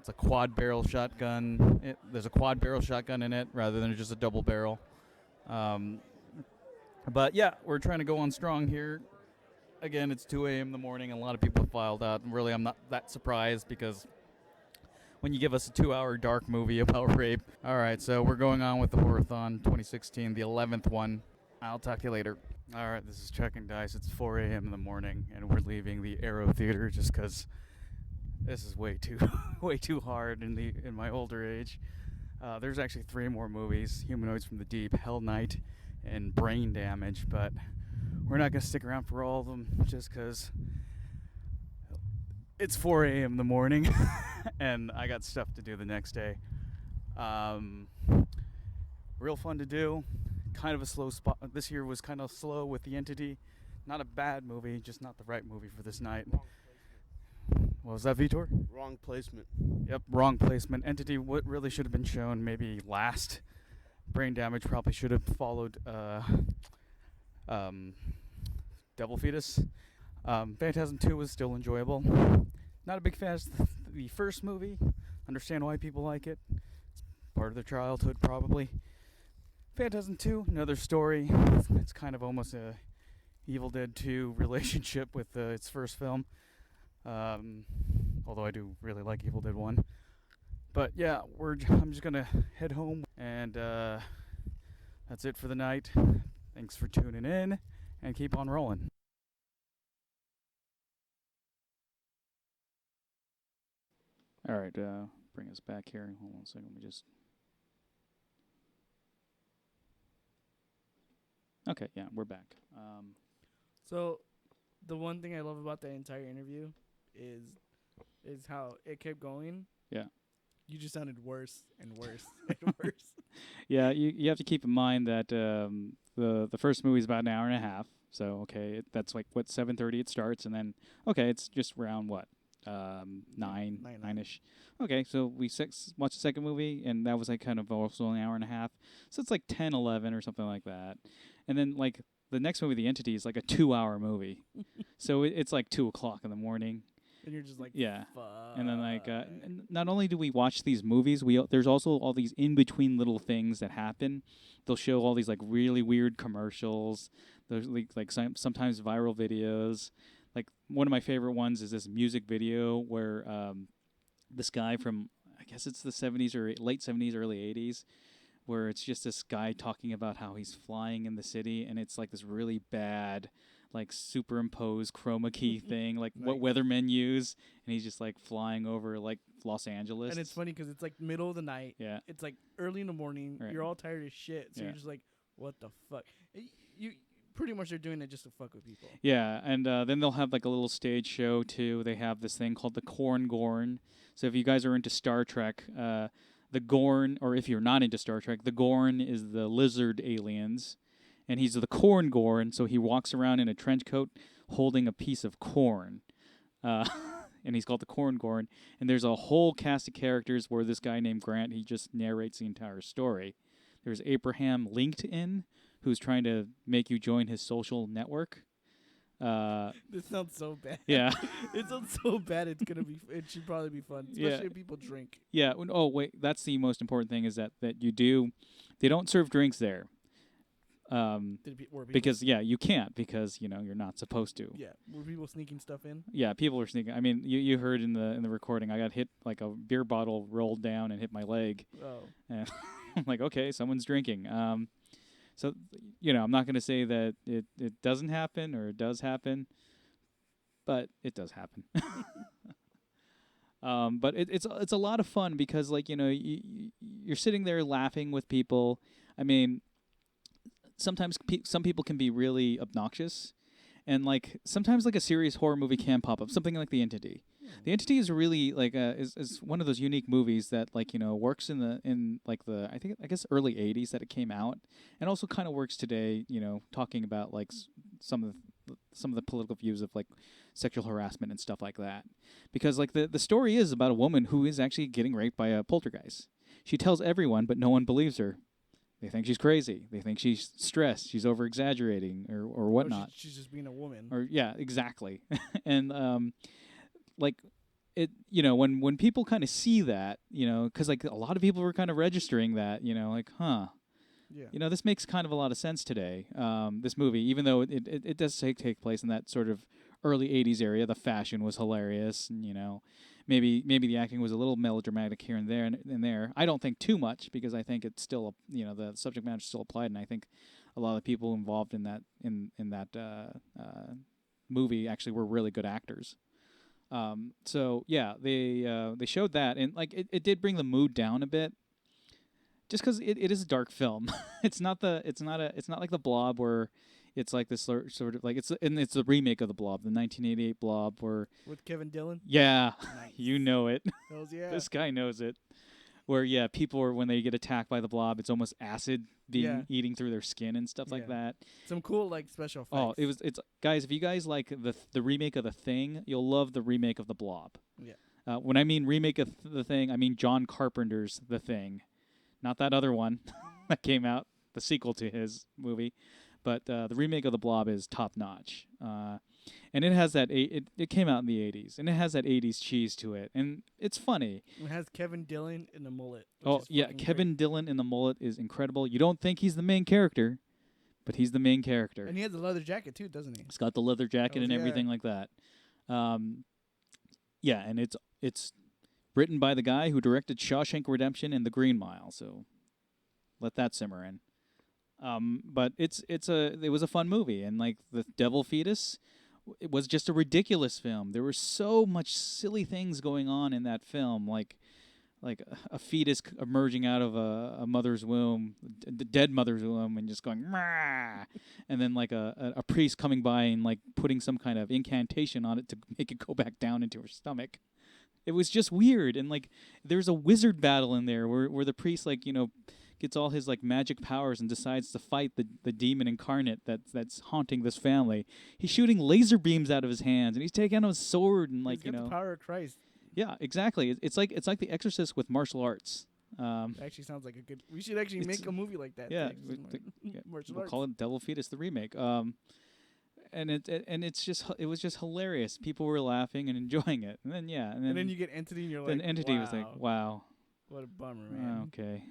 It's a quad barrel shotgun. There's a quad barrel shotgun in it rather than just a double barrel. But yeah, we're trying to go on strong here. Again, it's 2 a.m. in the morning, and a lot of people have filed out. And really, I'm not that surprised because when you give us a 2-hour dark movie about rape. All right, so we're going on with the Horrothon 2016, the 11th one. I'll talk to you later. All right, this is Chuck and Dice. It's 4 a.m. in the morning, and we're leaving the Aero Theater just because this is way too hard in my older age. There's actually 3 more movies: Humanoids from the Deep, Hell Night, and Brain Damage, but we're not going to stick around for all of them just because it's 4 a.m. in the morning and I got stuff to do the next day. Real fun to do. Kind of a slow spot. This year was kind of slow with the Entity. Not a bad movie, just not the right movie for this night. What was that, Vitor? Wrong placement. Yep, wrong placement. Entity, what really should have been shown maybe last. Brain damage probably should have followed Devil Fetus. Phantasm 2 was still enjoyable. Not a big fan of the first movie. Understand why people like it. It's part of their childhood, probably. Phantasm 2, another story. It's kind of almost a Evil Dead 2 relationship with its first film. Although I do really like Evil Dead 1. But yeah, I'm just gonna head home, and that's it for the night. Thanks for tuning in, and keep on rolling. All right, bring us back here. Hold on a second. Let me just. Okay, yeah, we're back. So, the one thing I love about that entire interview is how it kept going. Yeah. You just sounded worse and worse and worse. Yeah, you have to keep in mind that the first movie is about an hour and a half. So okay, that's like what 7:30 it starts, and then okay, it's just around what 9-ish. Okay, so we watched the second movie, and that was like kind of also an hour and a half. So it's like 10, 11 or something like that. And then like the next movie, The Entity, is like a 2-hour movie. So it's like 2:00 in the morning. And you're just like, yeah. fuck. And then like, and not only do we watch these movies, there's also all these in between little things that happen. They'll show all these like really weird commercials. There's like sometimes viral videos. Like one of my favorite ones is this music video where this guy from, I guess it's the 70s or late 70s, early 80s, where it's just this guy talking about how he's flying in the city, and it's like this really bad, like superimposed chroma key thing, like what weathermen use, and he's just like flying over like Los Angeles. And it's funny because it's like middle of the night. Yeah. It's like early in the morning. Right. You're all tired as shit. So Yeah. you're just like, what the fuck? You pretty much are doing it just to fuck with people. Yeah, and then they'll have like a little stage show too. They have this thing called the Corn Gorn. So if you guys are into Star Trek, the Gorn, or if you're not into Star Trek, the Gorn is the lizard aliens, and he's the Corn Gorn. So he walks around in a trench coat holding a piece of corn, and he's called the Corn Gorn. And there's a whole cast of characters where this guy named Grant, he just narrates the entire story. There's Abraham LinkedIn, who's trying to make you join his social network. This sounds so bad. Yeah. It sounds so bad. It should probably be fun, especially if people drink. Yeah. Oh, wait. That's the most important thing is that you do. They don't serve drinks there. Because you can't because you're not supposed to. Yeah. Were people sneaking stuff in? Yeah, people were sneaking. I mean, you heard in the recording, I got hit like a beer bottle rolled down and hit my leg. Oh. And I'm like, okay, someone's drinking. So I'm not going to say that it doesn't happen or it does happen, but it does happen. But it's a lot of fun because you're sitting there laughing with people. I mean, sometimes some people can be really obnoxious, and like sometimes like a serious horror movie can pop up, something like The Entity. The Entity is really like is one of those unique movies that works in the I guess early 80s that it came out, and also kind of works today, talking about like some of the political views of like sexual harassment and stuff like that. Because like the story is about a woman who is actually getting raped by a poltergeist. She tells everyone, but no one believes her. They think she's crazy. They think she's stressed. She's over exaggerating or whatnot. She's just being a woman. Or yeah, exactly. And like it, when people kind of see that, because like a lot of people were kind of registering that, like, huh, yeah, this makes kind of a lot of sense today. This movie, even though it does take place in that sort of early 80s area, the fashion was hilarious, and maybe the acting was a little melodramatic here and there. I don't think too much because I think it's still the subject matter still applied, and I think a lot of the people involved in that movie actually were really good actors. So yeah, they showed that, and like it did bring the mood down a bit, just because it is a dark film. It's not like The Blob where it's like this sort of like it's the remake of The Blob, the 1988 Blob, where with Kevin Dillon. Yeah, Nice. You know it. Hells yeah. This guy knows it. Where people are when they get attacked by the Blob, it's almost acid eating through their skin and stuff like that. Some cool like special effects. Oh, it's guys. If you guys like the remake of The Thing, you'll love the remake of The Blob. Yeah. When I mean remake of The Thing, I mean John Carpenter's The Thing, not that other one that came out, the sequel to his movie. But the remake of The Blob is top notch. And it has that, it came out in the 80s, and it has that 80s cheese to it. And it's funny. It has Kevin Dillon in the mullet. Oh, yeah, Kevin Dillon in the mullet is incredible. You don't think he's the main character, but he's the main character. And he has a leather jacket, too, doesn't he? He's got the leather jacket and everything like that. Yeah, and it's written by the guy who directed Shawshank Redemption and The Green Mile, so let that simmer in. But it was a fun movie, and like the Devil Fetus, it was just a ridiculous film. There were so much silly things going on in that film, like a fetus emerging out of a mother's womb, the dead mother's womb, and just going Mah! And then like a priest coming by and like putting some kind of incantation on it to make it go back down into her stomach. It was just weird, and like there's a wizard battle in there where the priest gets all his like magic powers and decides to fight the demon incarnate that's haunting this family. He's shooting laser beams out of his hands, and he's taking out his sword and He's got the power of Christ. Yeah, exactly. It's like The Exorcist with martial arts. It actually sounds like a good. We should actually make a movie like that. Yeah, martial we'll arts. call it Devil Fetus the remake. And it was just hilarious. People were laughing and enjoying it, and then you get Entity, and you're like, then Entity wow, was like, wow, what a bummer, man. Okay.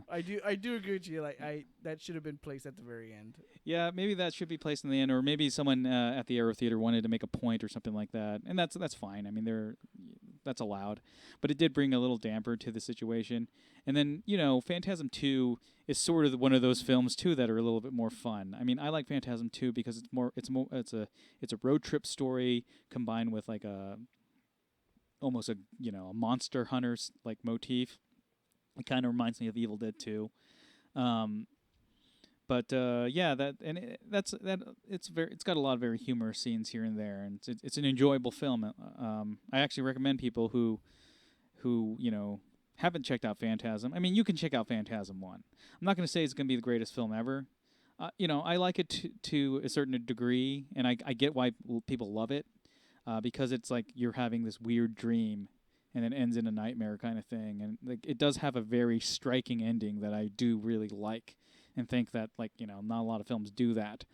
I do agree with you. Like that should have been placed at the very end. Yeah, maybe that should be placed in the end, or maybe someone at the Aero Theater wanted to make a point or something like that, and that's fine. I mean, that's allowed, but it did bring a little damper to the situation. And then Phantasm 2 is sort of one of those films too that are a little bit more fun. I mean, I like Phantasm 2 because it's a road trip story combined with like almost a monster hunters like motif. It kind of reminds me of Evil Dead 2. But it's got a lot of very humorous scenes here and there, and it's an enjoyable film. I actually recommend people who haven't checked out Phantasm. I mean, you can check out Phantasm 1. I'm not going to say it's going to be the greatest film ever. I like it to a certain degree, and I get why people love it, because it's like you're having this weird dream, and it ends in a nightmare kind of thing. And like, it does have a very striking ending that I do really like, and think that not a lot of films do that.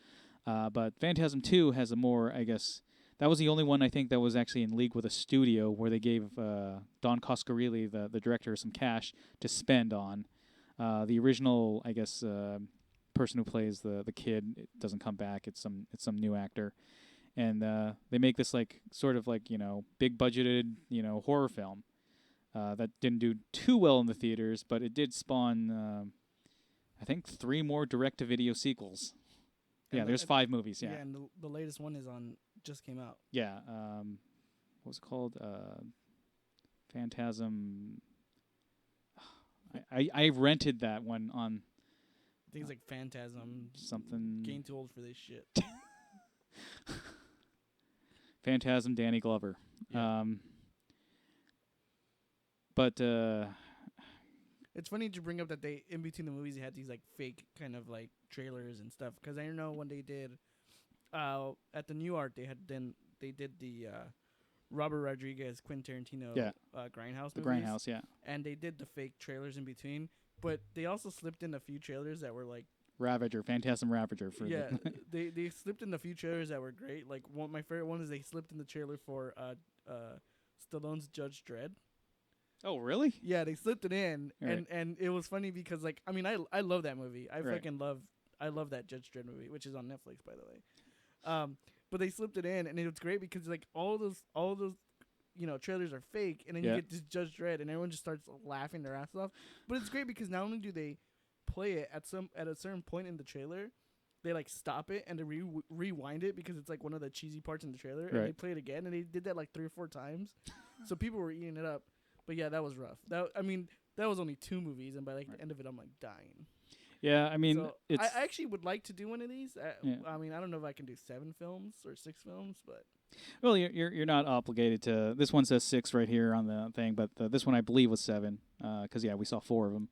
But Phantasm 2 has a more, I guess, that was the only one I think that was actually in league with a studio where they gave Don Coscarelli, the director, some cash to spend on. The original, I guess, person who plays the kid, it doesn't come back. It's some new actor. And they make this sort of big budgeted horror film that didn't do too well in the theaters, but it did spawn I think 3 more direct-to-video sequels. Yeah, there's 5 movies. Yeah, and the latest one just came out. Yeah, what was it called? Phantasm. I rented that one on. Things like Phantasm. Something. Getting too old for this shit. Phantasm, Danny Glover. Yeah. But it's funny to bring up that they, in between the movies, they had these fake kind of trailers and stuff. Because I know when they did, at the New Art, they did the Robert Rodriguez, Quentin Tarantino, Grindhouse. The movies, Grindhouse, yeah. And they did the fake trailers in between, but they also slipped in a few trailers that were Ravager, Phantasm Ravager. For they slipped in a few trailers that were great. My favorite one is they slipped in the trailer for Stallone's Judge Dredd. Oh, really? Yeah, they slipped it in, right. and it was funny because I love that movie. I right. fucking love that Judge Dredd movie, which is on Netflix, by the way. But they slipped it in, and it was great because all those trailers are fake, and then you get this Judge Dredd, and everyone just starts laughing their ass off. But it's great because not only do they play it at a certain point in the trailer, they stop it and they rewind it because it's one of the cheesy parts in the trailer, right. and they play it again, and they did that 3 or 4 times, so people were eating it up. But yeah, that was rough. That was only 2 movies, and by the end of it, I'm dying. Yeah, I mean, so I actually would like to do one of these. I mean, I don't know if I can do 7 films or 6 films, but well, you're not obligated to. This one says 6 right here on the thing, but this one I believe was 7 because we saw 4 of them.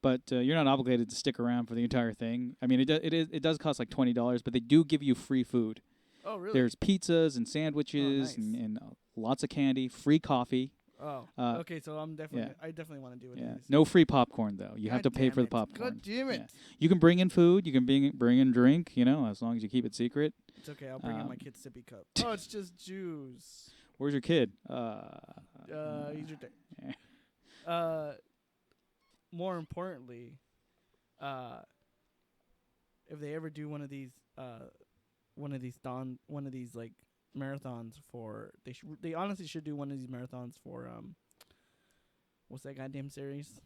But you're not obligated to stick around for the entire thing. I mean, it does cost $20, but they do give you free food. Oh, really? There's pizzas and sandwiches and lots of candy, free coffee. Oh, okay. So I'm definitely. I definitely want to do it. Yeah. No free popcorn though. You have to pay for the popcorn. God damn it! Yeah. You can bring in food. You can bring in drink. You know, as long as you keep it secret. It's okay. I'll bring in my kid's sippy cup. Oh, it's just juice. Where's your kid? He's right there. More importantly, if they ever do one of these like marathons for, they honestly should do one of these marathons for what's that goddamn series?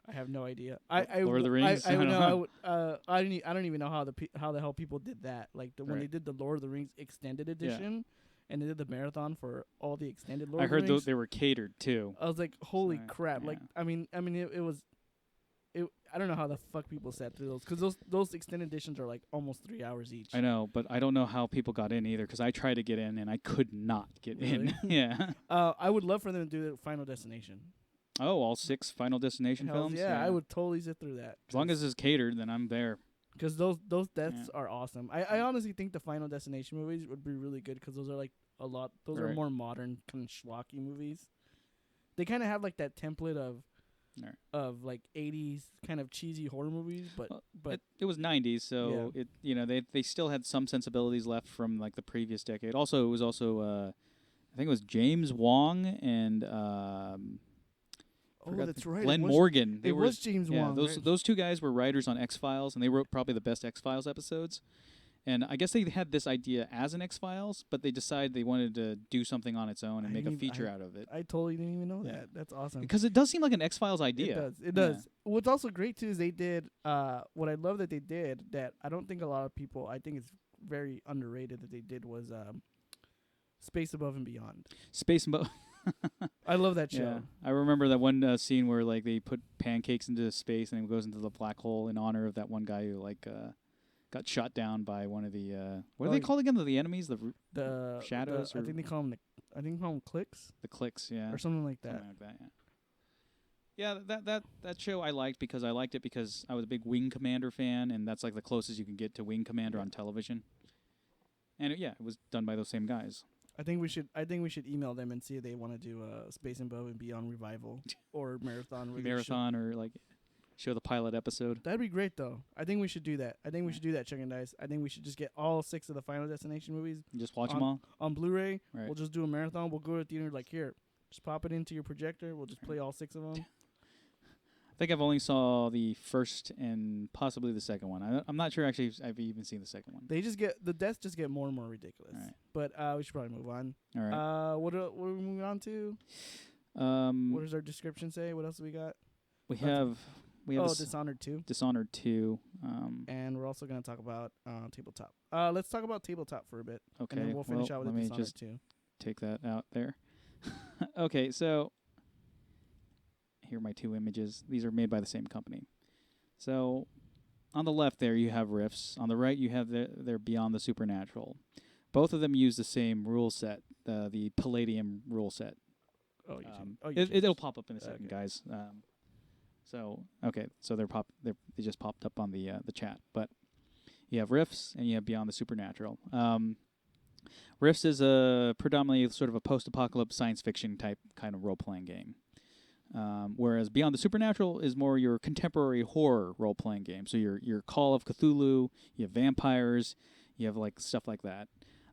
I have no idea. Lord of the Rings. I don't even know how the hell people did that. Like when they did the Lord of the Rings extended edition, and they did the marathon for all the extended Lord of the Rings. I heard they were catered too. I was like, holy crap! Yeah. Like, I mean, it was. I don't know how the fuck people sat through those, because those extended editions are like almost 3 hours each. I know, but I don't know how people got in either, because I tried to get in and I could not get in. Yeah. I would love for them to do the Final Destination. Oh, all 6 Final Destination films? Yeah, I would totally sit through that. As long as it's catered, then I'm there. Because those deaths are awesome. I honestly think the Final Destination movies would be really good, because those are like those are more modern kind of schlocky movies. They kind of have like that template of like 80s kind of cheesy horror movies, but it was 90s, so they still had some sensibilities left from like the previous decade. Also, it was I think it was James Wong and that's right, Glenn Morgan. It was James Wong. Those 2 guys were writers on X-Files, and they wrote probably the best X-Files episodes. And I guess they had this idea as an X-Files, but they decided they wanted to do something on its own and make a feature out of it. I totally didn't even know that. That's awesome. Because it does seem like an X-Files idea. It does. What's also great, too, is they did, what I love that they did, that I don't think a lot of people, I think it's very underrated that they did, was Space Above and Beyond. Space Above. I love that show. Yeah. I remember that one scene where like they put pancakes into space and it goes into the black hole in honor of that one guy who got shot down by one of the what are they called again? The enemies, the shadows. I think they call them clicks. The clicks, yeah, or something like that. Something like that, yeah. Yeah, that show I liked because I was a big Wing Commander fan, and that's like the closest you can get to Wing Commander on television. And it was done by those same guys. I think we should email them and see if they want to do a Space Above and Beyond revival or marathon. Marathon or like. Show the pilot episode. That'd be great, though. I think we should do that. I think we should do that, Chuck and Dice. I think we should just get all 6 of the Final Destination movies. And just watch them all? On Blu-ray. Right. We'll just do a marathon. We'll go to the theater like, here, just pop it into your projector. We'll just play all 6 of them. I think I've only saw the first and possibly the second one. I'm not sure, actually, if I've even seen the second one. The deaths just get more and more ridiculous. All right. But we should probably move on. All right. What are we moving on to? What does our description say? What else do we got? We have Dishonored 2. Dishonored 2. And we're also going to talk about tabletop. Let's talk about tabletop for a bit. Okay. And then we'll finish out with let me Dishonored just 2. Take that out there. Okay, so here are my 2 images. These are made by the same company. So on the left there you have Rifts. On the right you have their Beyond the Supernatural. Both of them use the same rule set, the Palladium rule set. It'll pop up in a second, guys. So they just popped up on the chat. But you have Rifts and you have Beyond the Supernatural. Rifts is a predominantly sort of a post-apocalypse science fiction type kind of role-playing game. Whereas Beyond the Supernatural is more your contemporary horror role-playing game. So your Call of Cthulhu, you have vampires, you have like stuff like that.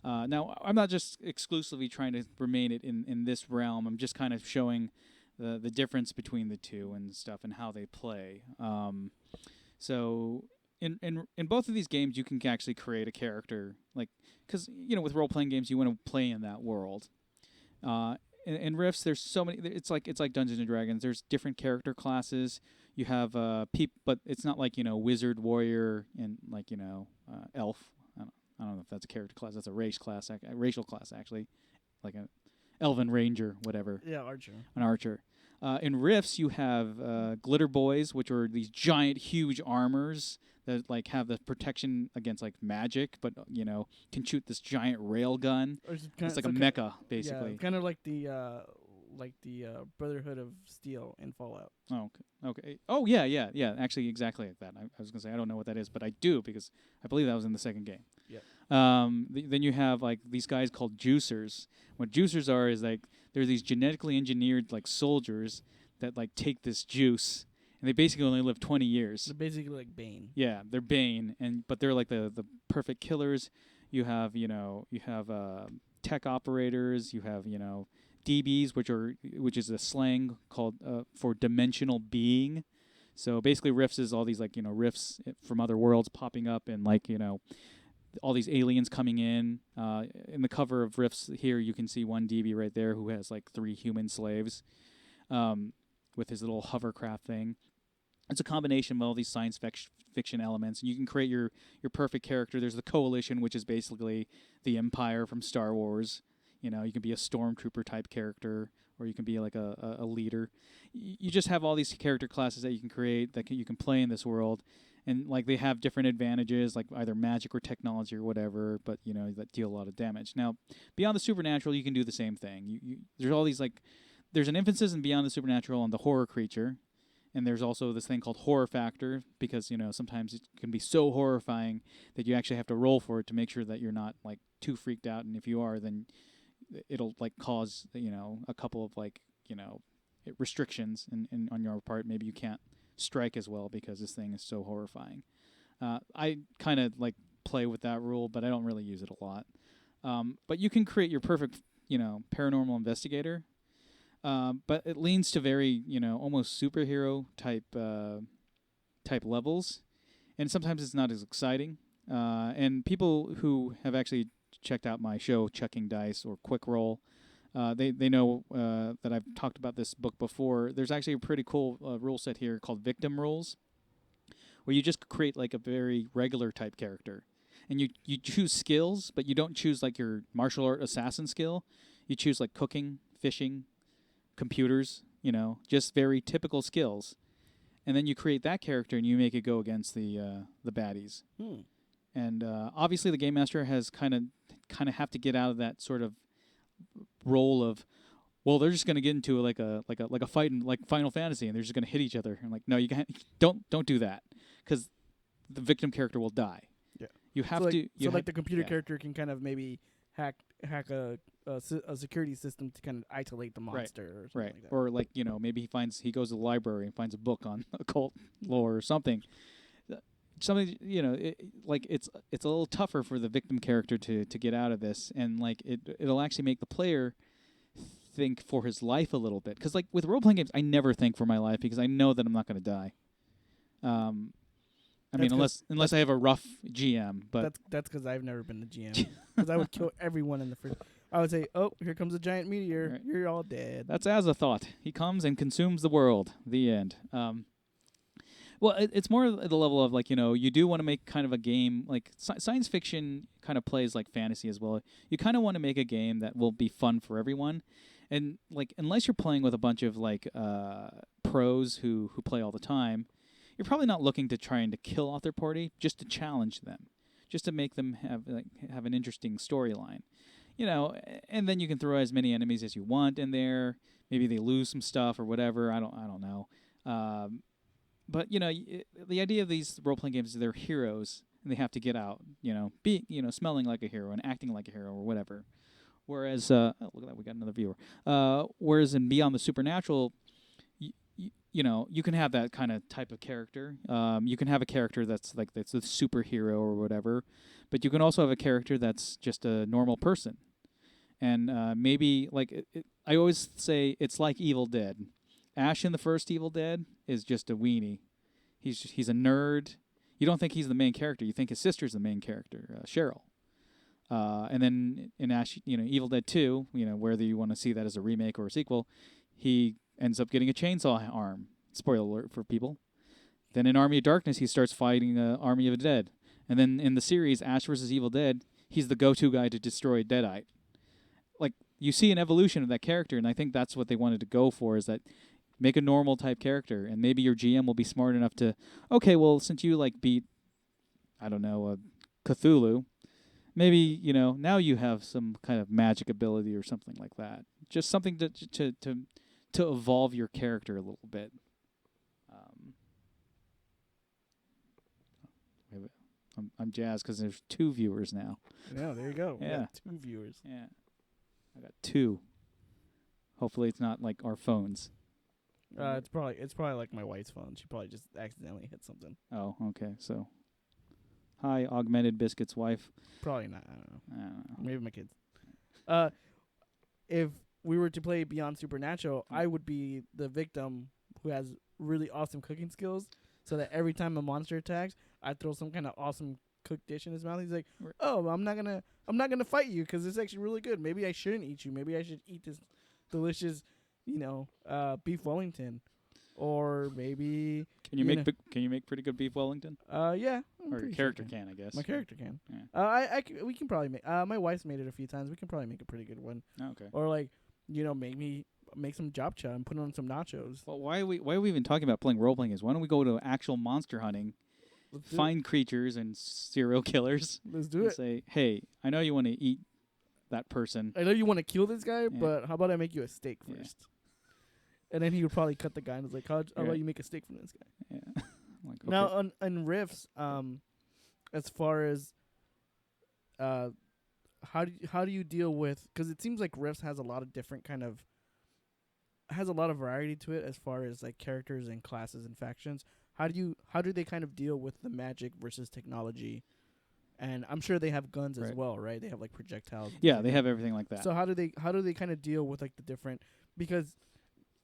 Now, I'm not just exclusively trying to remain it in this realm. I'm just kind of showing the difference between the two and stuff and how they play. So in both of these games, you can actually create a character, like, because with role playing games, you want to play in that world. In Rifts, there's so many. It's like Dungeons and Dragons. There's different character classes. You have but it's not like wizard, warrior, and like elf. I don't know if that's a character class. That's a racial class actually, like an elven ranger, whatever. Yeah, archer. An archer. In Rifts, you have glitter boys, which are these giant, huge armors that like have the protection against like magic, but can shoot this giant rail gun. It's like a mecha, basically. Yeah, kind of like the Brotherhood of Steel in Fallout. Oh, okay. Oh, yeah. Actually, exactly like that. I was gonna say I don't know what that is, but I do because I believe that was in the second game. Yeah. Then you have like these guys called juicers. What juicers are is like they're these genetically engineered like soldiers that like take this juice, and they basically only live 20 years. They're basically like Bane. Yeah, they're Bane, but they're like the perfect killers. You have tech operators. You have DBs, which is a slang called for dimensional being. So basically, rifts is all these like rifts from other worlds popping up, and like all these aliens coming in. In the cover of Rifts here, you can see one DB right there who has like 3 human slaves, with his little hovercraft thing. It's a combination of all these science fiction elements, and you can create your perfect character. There's the Coalition, which is basically the Empire from Star Wars. You can be a stormtrooper type character, or you can be like a leader. You just have all these character classes that you can create that you can play in this world, and like they have different advantages, like either magic or technology or whatever. But that deal a lot of damage. Now, beyond the supernatural, you can do the same thing. There's all these like there's an emphasis in beyond the supernatural on the horror creature. And there's also this thing called horror factor, because sometimes it can be so horrifying that you actually have to roll for it to make sure that you're not like too freaked out. And if you are, then it'll like cause a couple of like restrictions in on your part. Maybe you can't strike as well because this thing is so horrifying. I kind of like play with that rule, but I don't really use it a lot. But you can create your perfect paranormal investigator. But it leans to very, almost superhero type levels, and sometimes it's not as exciting. And people who have actually checked out my show, Chucking Dice or Quick Roll, they know that I've talked about this book before. There's actually a pretty cool rule set here called Victim Rules, where you just create like a very regular type character, and you choose skills, but you don't choose like your martial art assassin skill. You choose like cooking, fishing, computers, just very typical skills, and then you create that character and you make it go against the baddies. And obviously, the game master has kind of have to get out of that sort of role of, well, they're just going to get into like a fight in like Final Fantasy, and they're just going to hit each other. And like, no, you can't. Don't do that, because the victim character will die. Yeah, you have to. So like the computer character can kind of maybe hack a security system to kind of isolate the monster, or something like that. Or like maybe he goes to the library and finds a book on occult lore or something. Something it's a little tougher for the victim character to get out of this, and like it'll actually make the player think for his life a little bit, because like with role-playing games I never think for my life because I know that I'm not going to die. I mean, unless I have a rough GM, but that's because I've never been the GM. Because I would kill everyone in the first. I would say, "Oh, here comes a giant meteor. Right. You're all dead." That's Azathoth. He comes and consumes the world. The end. Well, it's more at the level of like you do want to make kind of a game like science fiction kind of plays like fantasy as well. You kind of want to make a game that will be fun for everyone, and like unless you're playing with a bunch of like pros who play all the time. You're probably not looking to trying to kill off their party, just to challenge them, just to make them have an interesting storyline, And then you can throw as many enemies as you want in there. Maybe they lose some stuff or whatever. I don't know. But the idea of these role playing games is they're heroes and they have to get out. Be smelling like a hero and acting like a hero or whatever. Whereas, look at that, we got another viewer. Whereas in Beyond the Supernatural. You can have that kind of type of character. You can have a character that's a superhero or whatever, but you can also have a character that's just a normal person. And maybe, like, I always say it's like Evil Dead. Ash in the first Evil Dead is just a weenie. He's a nerd. You don't think he's the main character. You think his sister's the main character, Cheryl. And then in Ash, Evil Dead 2, whether you want to see that as a remake or a sequel, he ends up getting a chainsaw arm. Spoiler alert for people. Then in Army of Darkness, he starts fighting Army of the Dead. And then in the series, Ash vs. Evil Dead, he's the go-to guy to destroy Deadite. Like, you see an evolution of that character, and I think that's what they wanted to go for, is that make a normal type character, and maybe your GM will be smart enough to, okay, well, since you, like, beat, I don't know, Cthulhu, maybe, now you have some kind of magic ability or something like that. Just something to evolve your character a little bit. I'm jazzed because there's 2 viewers now. Yeah, there you go. We Yeah. got 2 viewers. Yeah, I got 2. Hopefully, it's not like our phones. It's probably like my wife's phone. She probably just accidentally hit something. Oh, okay. So, hi, Augmented Biscuits' wife. Probably not. I don't know. I don't know. Maybe my kids. If we were to play Beyond Supernatural, I would be the victim who has really awesome cooking skills, so that every time a monster attacks, I throw some kind of awesome cooked dish in his mouth. He's like, "Oh, I'm not gonna fight you because it's actually really good. Maybe I shouldn't eat you. Maybe I should eat this delicious, beef Wellington, or maybe Can you make pretty good beef Wellington? yeah, I'm Or your pretty sure I character can, I guess. My character can. Yeah. We can probably make. My wife's made it a few times. We can probably make a pretty good one. Oh, okay. Or make some japchae and put on some nachos. Well, why are we even talking about playing role playing games? Why don't we go to actual monster hunting, Let's do find creatures and serial killers, it. Let's do and it. say, hey, I know you want to eat that person. I know you want to kill this guy, but how about I make you a steak Yeah. first? And then he would probably cut the guy and was like, how about you make a steak from this guy? Yeah. Like, okay. Now on Rifts, as far as how do you deal with, because it seems like Rifts has a lot of different has a lot of variety to it as far as like characters and classes and factions. How do they kind of deal with the magic versus technology? And I'm sure they have guns as Right. well, right? They have like projectiles. and Yeah, stuff they like have everything like that. So how do they kind of deal with like the different, because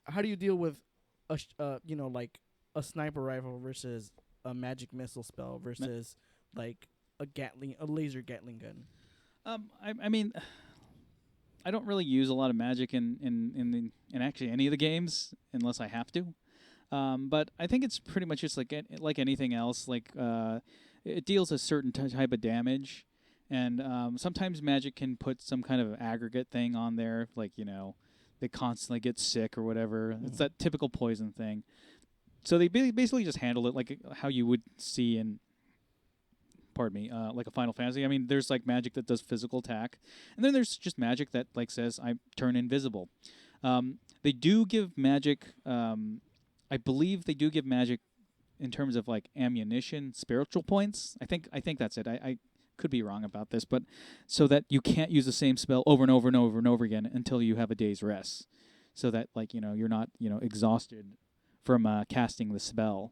how do you deal with like a sniper rifle versus a magic missile spell versus like a laser Gatling gun? I mean, I don't really use a lot of magic in actually any of the games unless I have to. But I think it's pretty much just like anything else. Like it deals a certain type of damage, and sometimes magic can put some kind of aggregate thing on there, like they constantly get sick or whatever. It's that typical poison thing. So they basically just handle it like how you would see in, like a Final Fantasy. I mean, there's like magic that does physical attack, and then there's just magic that like says I turn invisible. They do give magic. I believe they do give magic in terms of like ammunition, spiritual points. I think that's it. I could be wrong about this, but so that you can't use the same spell over and over and over and over again until you have a day's rest, so that like you're not exhausted from casting the spell.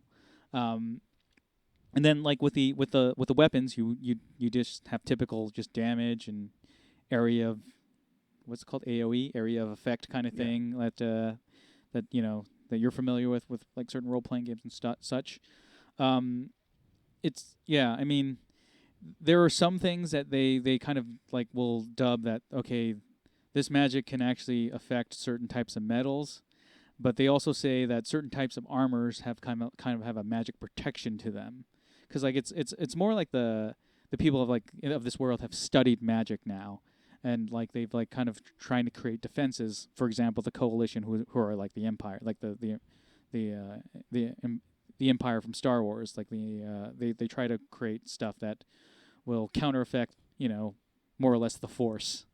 And then like with the weapons, you just have typical just damage and area of what's it called, AOE, area of effect kind of thing that you're familiar with like certain role playing games and such. I mean, there are some things that they kind of like will dub that, okay, this magic can actually affect certain types of metals, but they also say that certain types of armors have kind of have a magic protection to them, because like it's more like the people of this world have studied magic now, and like they've like kind of trying to create defenses. For example, the Coalition, who are like the Empire, like the Empire from Star Wars, like they try to create stuff that will counter effect, more or less the Force.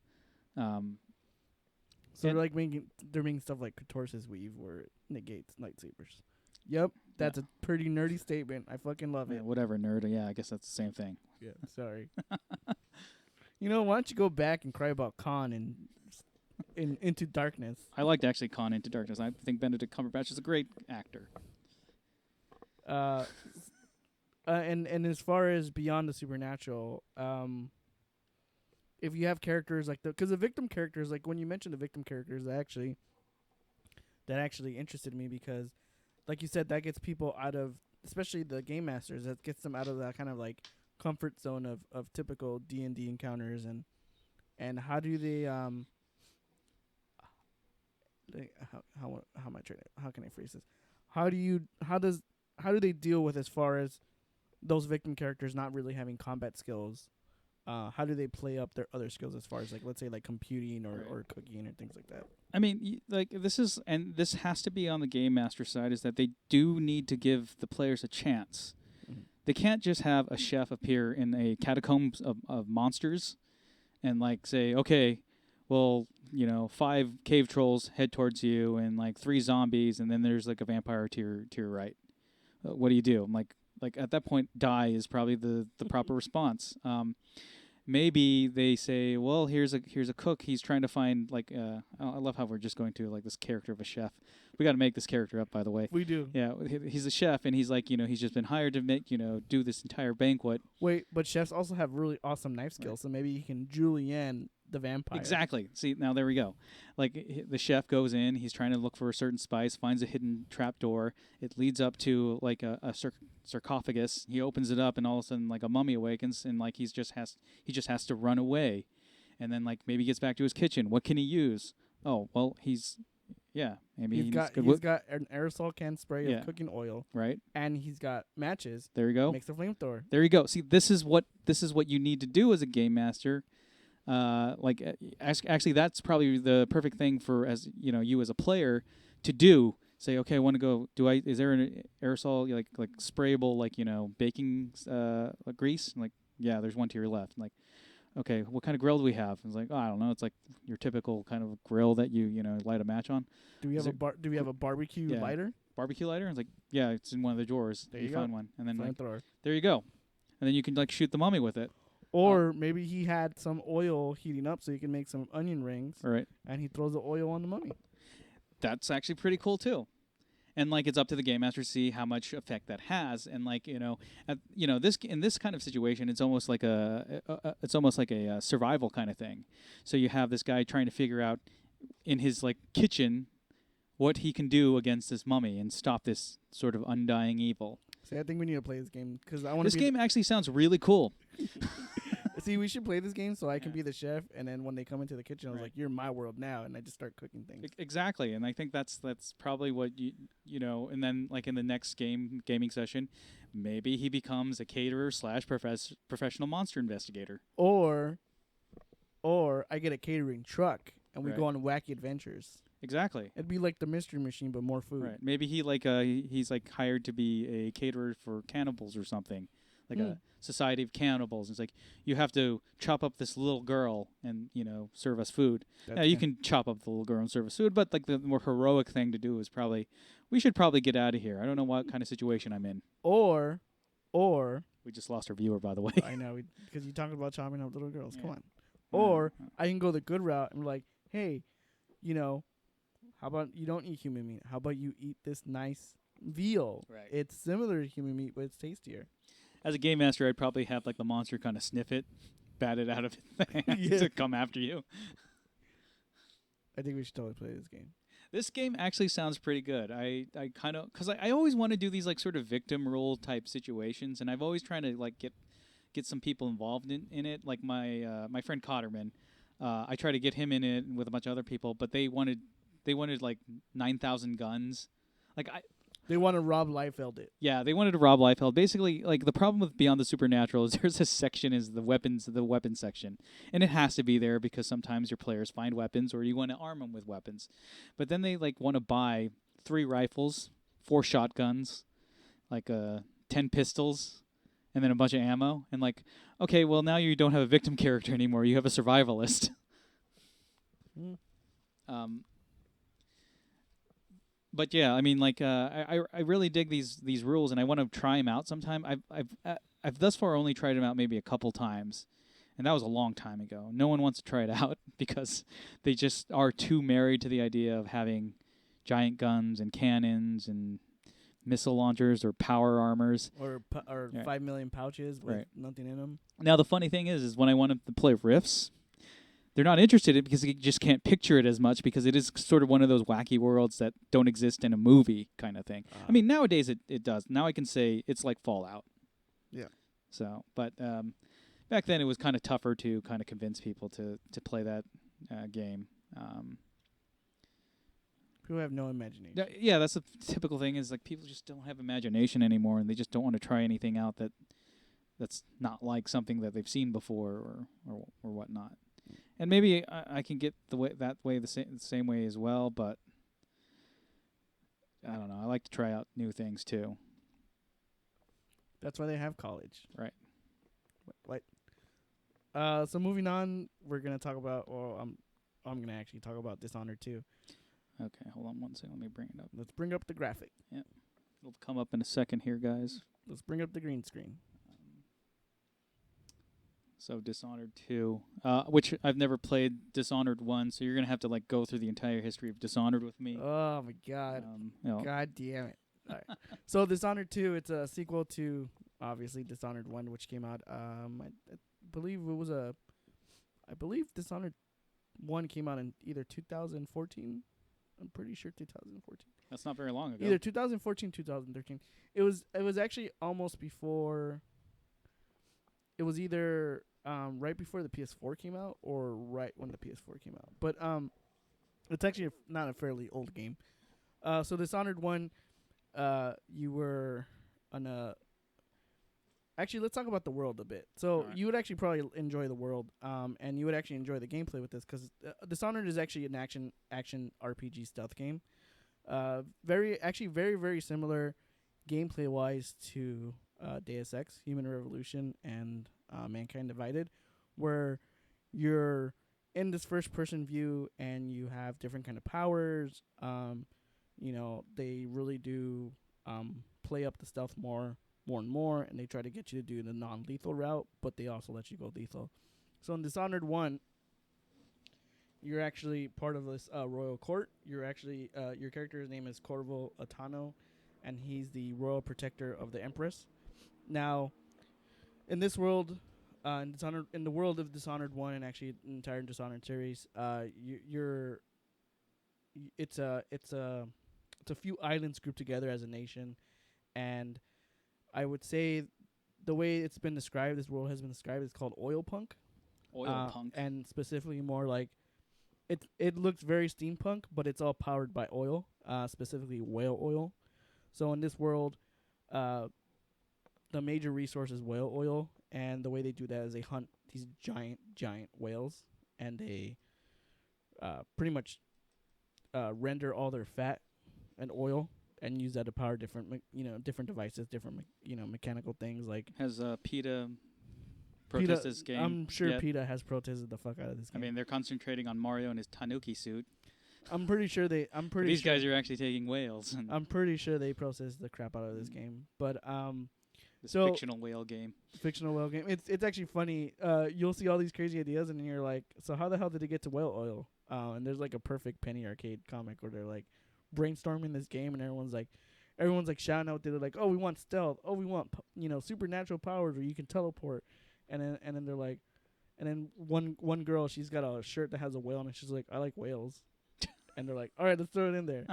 So they're making stuff like Catorce's Weave, where it negates lightsabers. Yep, that's a pretty nerdy statement. I fucking love it. Whatever, nerd. Yeah, I guess that's the same thing. Yeah, sorry. Why don't you go back and cry about Khan and in Into Darkness? I liked actually Khan Into Darkness. I think Benedict Cumberbatch is a great actor. And as far as Beyond the Supernatural, if you have characters like because the victim characters, like when you mentioned the victim characters, that actually interested me, because, like you said, that gets people out of, especially the game masters, that gets them out of that kind of like comfort zone of typical D&D encounters, and how do they how am I trying to, how can I phrase this? How do they deal with, as far as those victim characters not really having combat skills? How do they play up their other skills, as far as like, let's say like computing or cooking or things like that? I mean, this has to be on the game master side, is that they do need to give the players a chance. Mm-hmm. They can't just have a chef appear in a catacombs of monsters and like say, okay, well, 5 cave trolls head towards you and like 3 zombies, and then there's like a vampire to your right. What do you do? I'm like, like at that point, die is probably the proper response. Maybe they say, well, here's a cook. He's trying to find like I love how we're just going to like this character of a chef. We got to make this character up, by the way. We do. Yeah, he's a chef, and he's like, he's just been hired to make, do this entire banquet. Wait, but chefs also have really awesome knife skills, so maybe he can julienne the vampire. Exactly. See, now there we go. Like the chef goes in, he's trying to look for a certain spice, finds a hidden trapdoor. It leads up to like a sarcophagus. He opens it up, and all of a sudden, like a mummy awakens, and like he just has to run away, and then like maybe gets back to his kitchen. What can he use? Oh, well, maybe he's got an aerosol can spray of cooking oil, right? And he's got matches. There you go. Makes a flamethrower. There you go. See, this is what you need to do as a game master. Actually, that's probably the perfect thing for you as a player to do. Say, okay, I want to go. Is there an aerosol like sprayable baking grease? I'm like, yeah, there's one to your left. I'm like, okay, what kind of grill do we have? It's like, oh, I don't know. It's like your typical kind of grill that you light a match on. Do we have a barbecue lighter? Barbecue lighter? It's like, yeah, it's in one of the drawers. There you find go. one, and then Flamethrower. there you go, and then you can shoot the mummy with it. Or maybe he had some oil heating up so he can make some onion rings. Right. And he throws the oil on the mummy. That's actually pretty cool too. And it's up to the game master to see how much effect that has. And this in this kind of situation, it's almost like a survival kind of thing. So you have this guy trying to figure out in his kitchen what he can do against this mummy and stop this sort of undying evil. See, I think we need to play this game because I want to. This game actually sounds really cool. See, we should play this game so I can be the chef, and then when they come into the kitchen, I was like, "You're in my world now," and I just start cooking things. Exactly, and I think that's probably what you know. And then in the next gaming session, maybe he becomes a caterer / professional monster investigator. Or I get a catering truck and we go on wacky adventures. Exactly. It'd be like the Mystery Machine, but more food. Right. Maybe he's hired to be a caterer for cannibals or something. Like a society of cannibals. It's like, you have to chop up this little girl and, serve us food. Now, you can chop up the little girl and serve us food, but the more heroic thing to do is we should probably get out of here. I don't know what kind of situation I'm in. Or we just lost our viewer, by the way. I know, because you talking about chopping up little girls. Yeah. Come on. Or I can go the good route and be like, hey, how about you don't eat human meat? How about you eat this nice veal? Right. It's similar to human meat, but it's tastier. As a game master, I'd probably have the monster kind of sniff it, bat it out of its hands to come after you. I think we should totally play this game. This game actually sounds pretty good. I kind of, because I always want to do these sort of victim role type situations, and I've always trying to get some people involved in it. Like my friend Cotterman, I try to get him in it with a bunch of other people, but they wanted 9,000 guns. They want to Rob Liefeld it. Yeah, they wanted to Rob Liefeld. Basically, the problem with Beyond the Supernatural is there's a section is the weapons section. And it has to be there because sometimes your players find weapons or you want to arm them with weapons. But then they want to buy 3 rifles, 4 shotguns, 10 pistols, and then a bunch of ammo. And okay, well now you don't have a victim character anymore. You have a survivalist. But yeah, I mean, I really dig these rules, and I want to try them out sometime. I've thus far only tried them out maybe a couple times, and that was a long time ago. No one wants to try it out because they just are too married to the idea of having giant guns and cannons and missile launchers or power armors or 5 million pouches with nothing in them. Now the funny thing is when I wanted to play Rifts, they're not interested in it because you just can't picture it as much because it is sort of one of those wacky worlds that don't exist in a movie kind of thing. I mean, nowadays it does. Now I can say it's like Fallout. Yeah. So, but back then it was kind of tougher to kind of convince people to play that game. People have no imagination. Yeah, that's the typical thing is people just don't have imagination anymore, and they just don't want to try anything out that's not like something that they've seen before or whatnot. And maybe I can get the same way as well, but I don't know. I like to try out new things too. That's why they have college. Right. What? So moving on, we're gonna talk about. Well, I'm gonna actually talk about Dishonored too. Okay, hold on one second. Let me bring it up. Let's bring up the graphic. Yeah. It'll come up in a second here, guys. Let's bring up the green screen. So Dishonored 2, which I've never played Dishonored 1, so you're going to have to like go through the entire history of Dishonored with me. Oh my god. You know, God damn it. All right. So Dishonored 2, it's a sequel to obviously Dishonored 1, which came out I believe Dishonored 1 came out in either 2014. I'm pretty sure 2014. that's not very long ago. Either 2014, 2013. It was actually almost before. It was either right before the PS4 came out or right when the PS4 came out. But it's actually not a fairly old game. So Dishonored 1, you were on a... Actually, let's talk about the world a bit. So you would actually probably enjoy the world, and you would actually enjoy the gameplay with this, because Dishonored is actually an action RPG stealth game. Very, very similar gameplay-wise to Deus Ex, Human Revolution, and Mankind Divided, where you're in this first-person view and you have different kind of powers. You know, they really do play up the stealth more and more, and they try to get you to do the non-lethal route, but they also let you go lethal. So in Dishonored 1, you're actually part of this royal court. You're actually your character's name is Corvo Atano, and he's the royal protector of the Empress. Now, in this world, in the world of Dishonored 1, and actually the entire Dishonored series, it's a few islands grouped together as a nation, and I would say the way it's been described, this world has been described, is called oil punk. Oil punk. And specifically more like, it looks very steampunk, but it's all powered by oil, specifically whale oil. So in this world, the major resource is whale oil, and the way they do that is they hunt these giant whales, and they pretty much render all their fat and oil and use that to power different devices, different mechanical things. Like, has PETA protested this game? I'm sure yet? PETA has protested the fuck out of this game. I mean, they're concentrating on Mario and his Tanuki suit. I'm pretty sure these guys are actually taking whales. And I'm pretty sure they protested the crap out of this game. But this so fictional whale game. Fictional whale game. It's actually funny. You'll see all these crazy ideas, and then you're like, so how the hell did they get to whale oil? And there's like a perfect Penny Arcade comic where they're like brainstorming this game, and everyone's like shouting out. They're like, oh, we want stealth. Oh, we want supernatural powers where you can teleport. And then they're like, and then one girl, she's got a shirt that has a whale, and she's like, I like whales. And they're like, all right, let's throw it in there.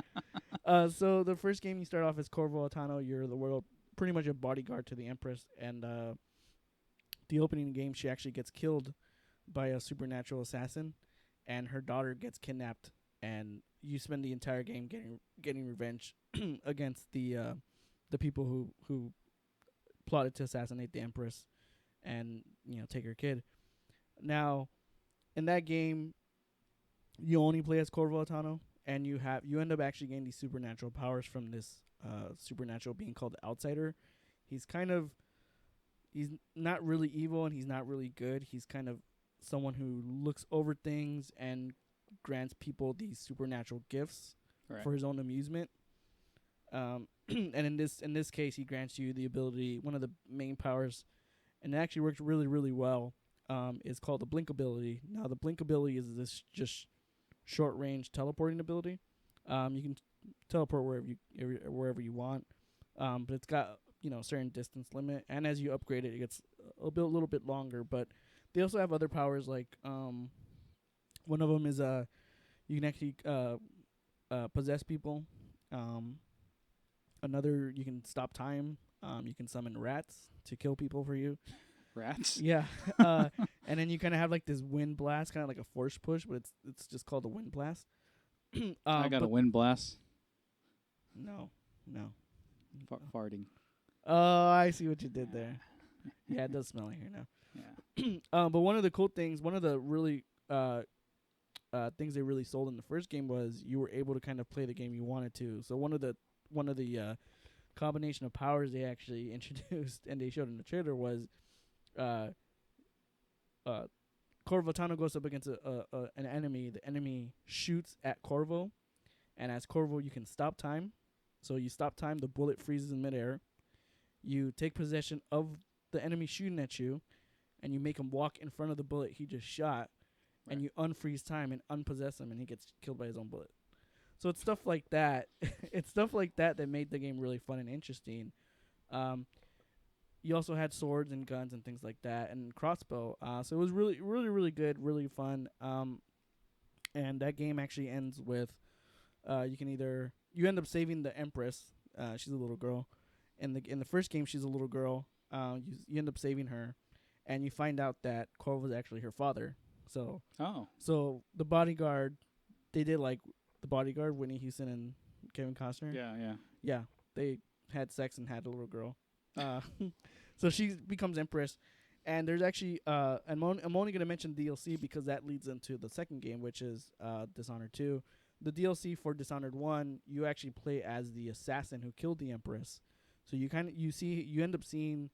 So the first game you start off as Corvo Atano. You're the world, pretty much a bodyguard to the Empress. And the opening game, she actually gets killed by a supernatural assassin, and her daughter gets kidnapped. And you spend the entire game getting revenge against the people who plotted to assassinate the Empress and take her kid. Now, in that game, you only play as Corvo Atano, and you end up actually getting these supernatural powers from this supernatural being called the Outsider. He's not really evil, and he's not really good. He's kind of someone who looks over things and grants people these supernatural gifts for his own amusement. And in this case, he grants you the ability, one of the main powers, and it actually works really, really well, is called the Blink ability. Now, the Blink ability is this just short-range teleporting ability. You can teleport wherever you want, but it's got a certain distance limit, and as you upgrade it, it gets a little bit longer. But they also have other powers, like one of them is you can actually possess people. Another, you can stop time. You can summon rats to kill people for you. Rats? Yeah. And then you kind of have like this wind blast, kind of like a force push, but it's just called a wind blast. I got a wind blast. No. Farting. Oh, I see what you did there. Yeah, it does smell like here now. Yeah. But one of the cool things, one of the really things they really sold in the first game was you were able to kind of play the game you wanted to. So one of the combination of powers they actually introduced and they showed in the trailer was Corvo Atano goes up against an enemy. The enemy shoots at Corvo, and as Corvo, you can stop time, So you stop time, the bullet freezes in midair. You take possession of the enemy shooting at you, and you make him walk in front of the bullet he just shot, and you unfreeze time and unpossess him, and he gets killed by his own bullet. So it's stuff like that. It's stuff like that that made the game really fun and interesting. You also had swords and guns and things like that, and crossbow. So it was really, really, really good, really fun. And that game actually ends with you end up saving the Empress. She's a little girl. In the first game, she's a little girl. You end up saving her, and you find out that Corv was actually her father. So the bodyguard, they did like the bodyguard, Whitney Houston and Kevin Costner. Yeah. They had sex and had a little girl. So she becomes Empress, and there's actually I'm only gonna mention DLC because that leads into the second game, which is Dishonored 2. The DLC for Dishonored 1, you actually play as the assassin who killed the Empress. So you end up seeing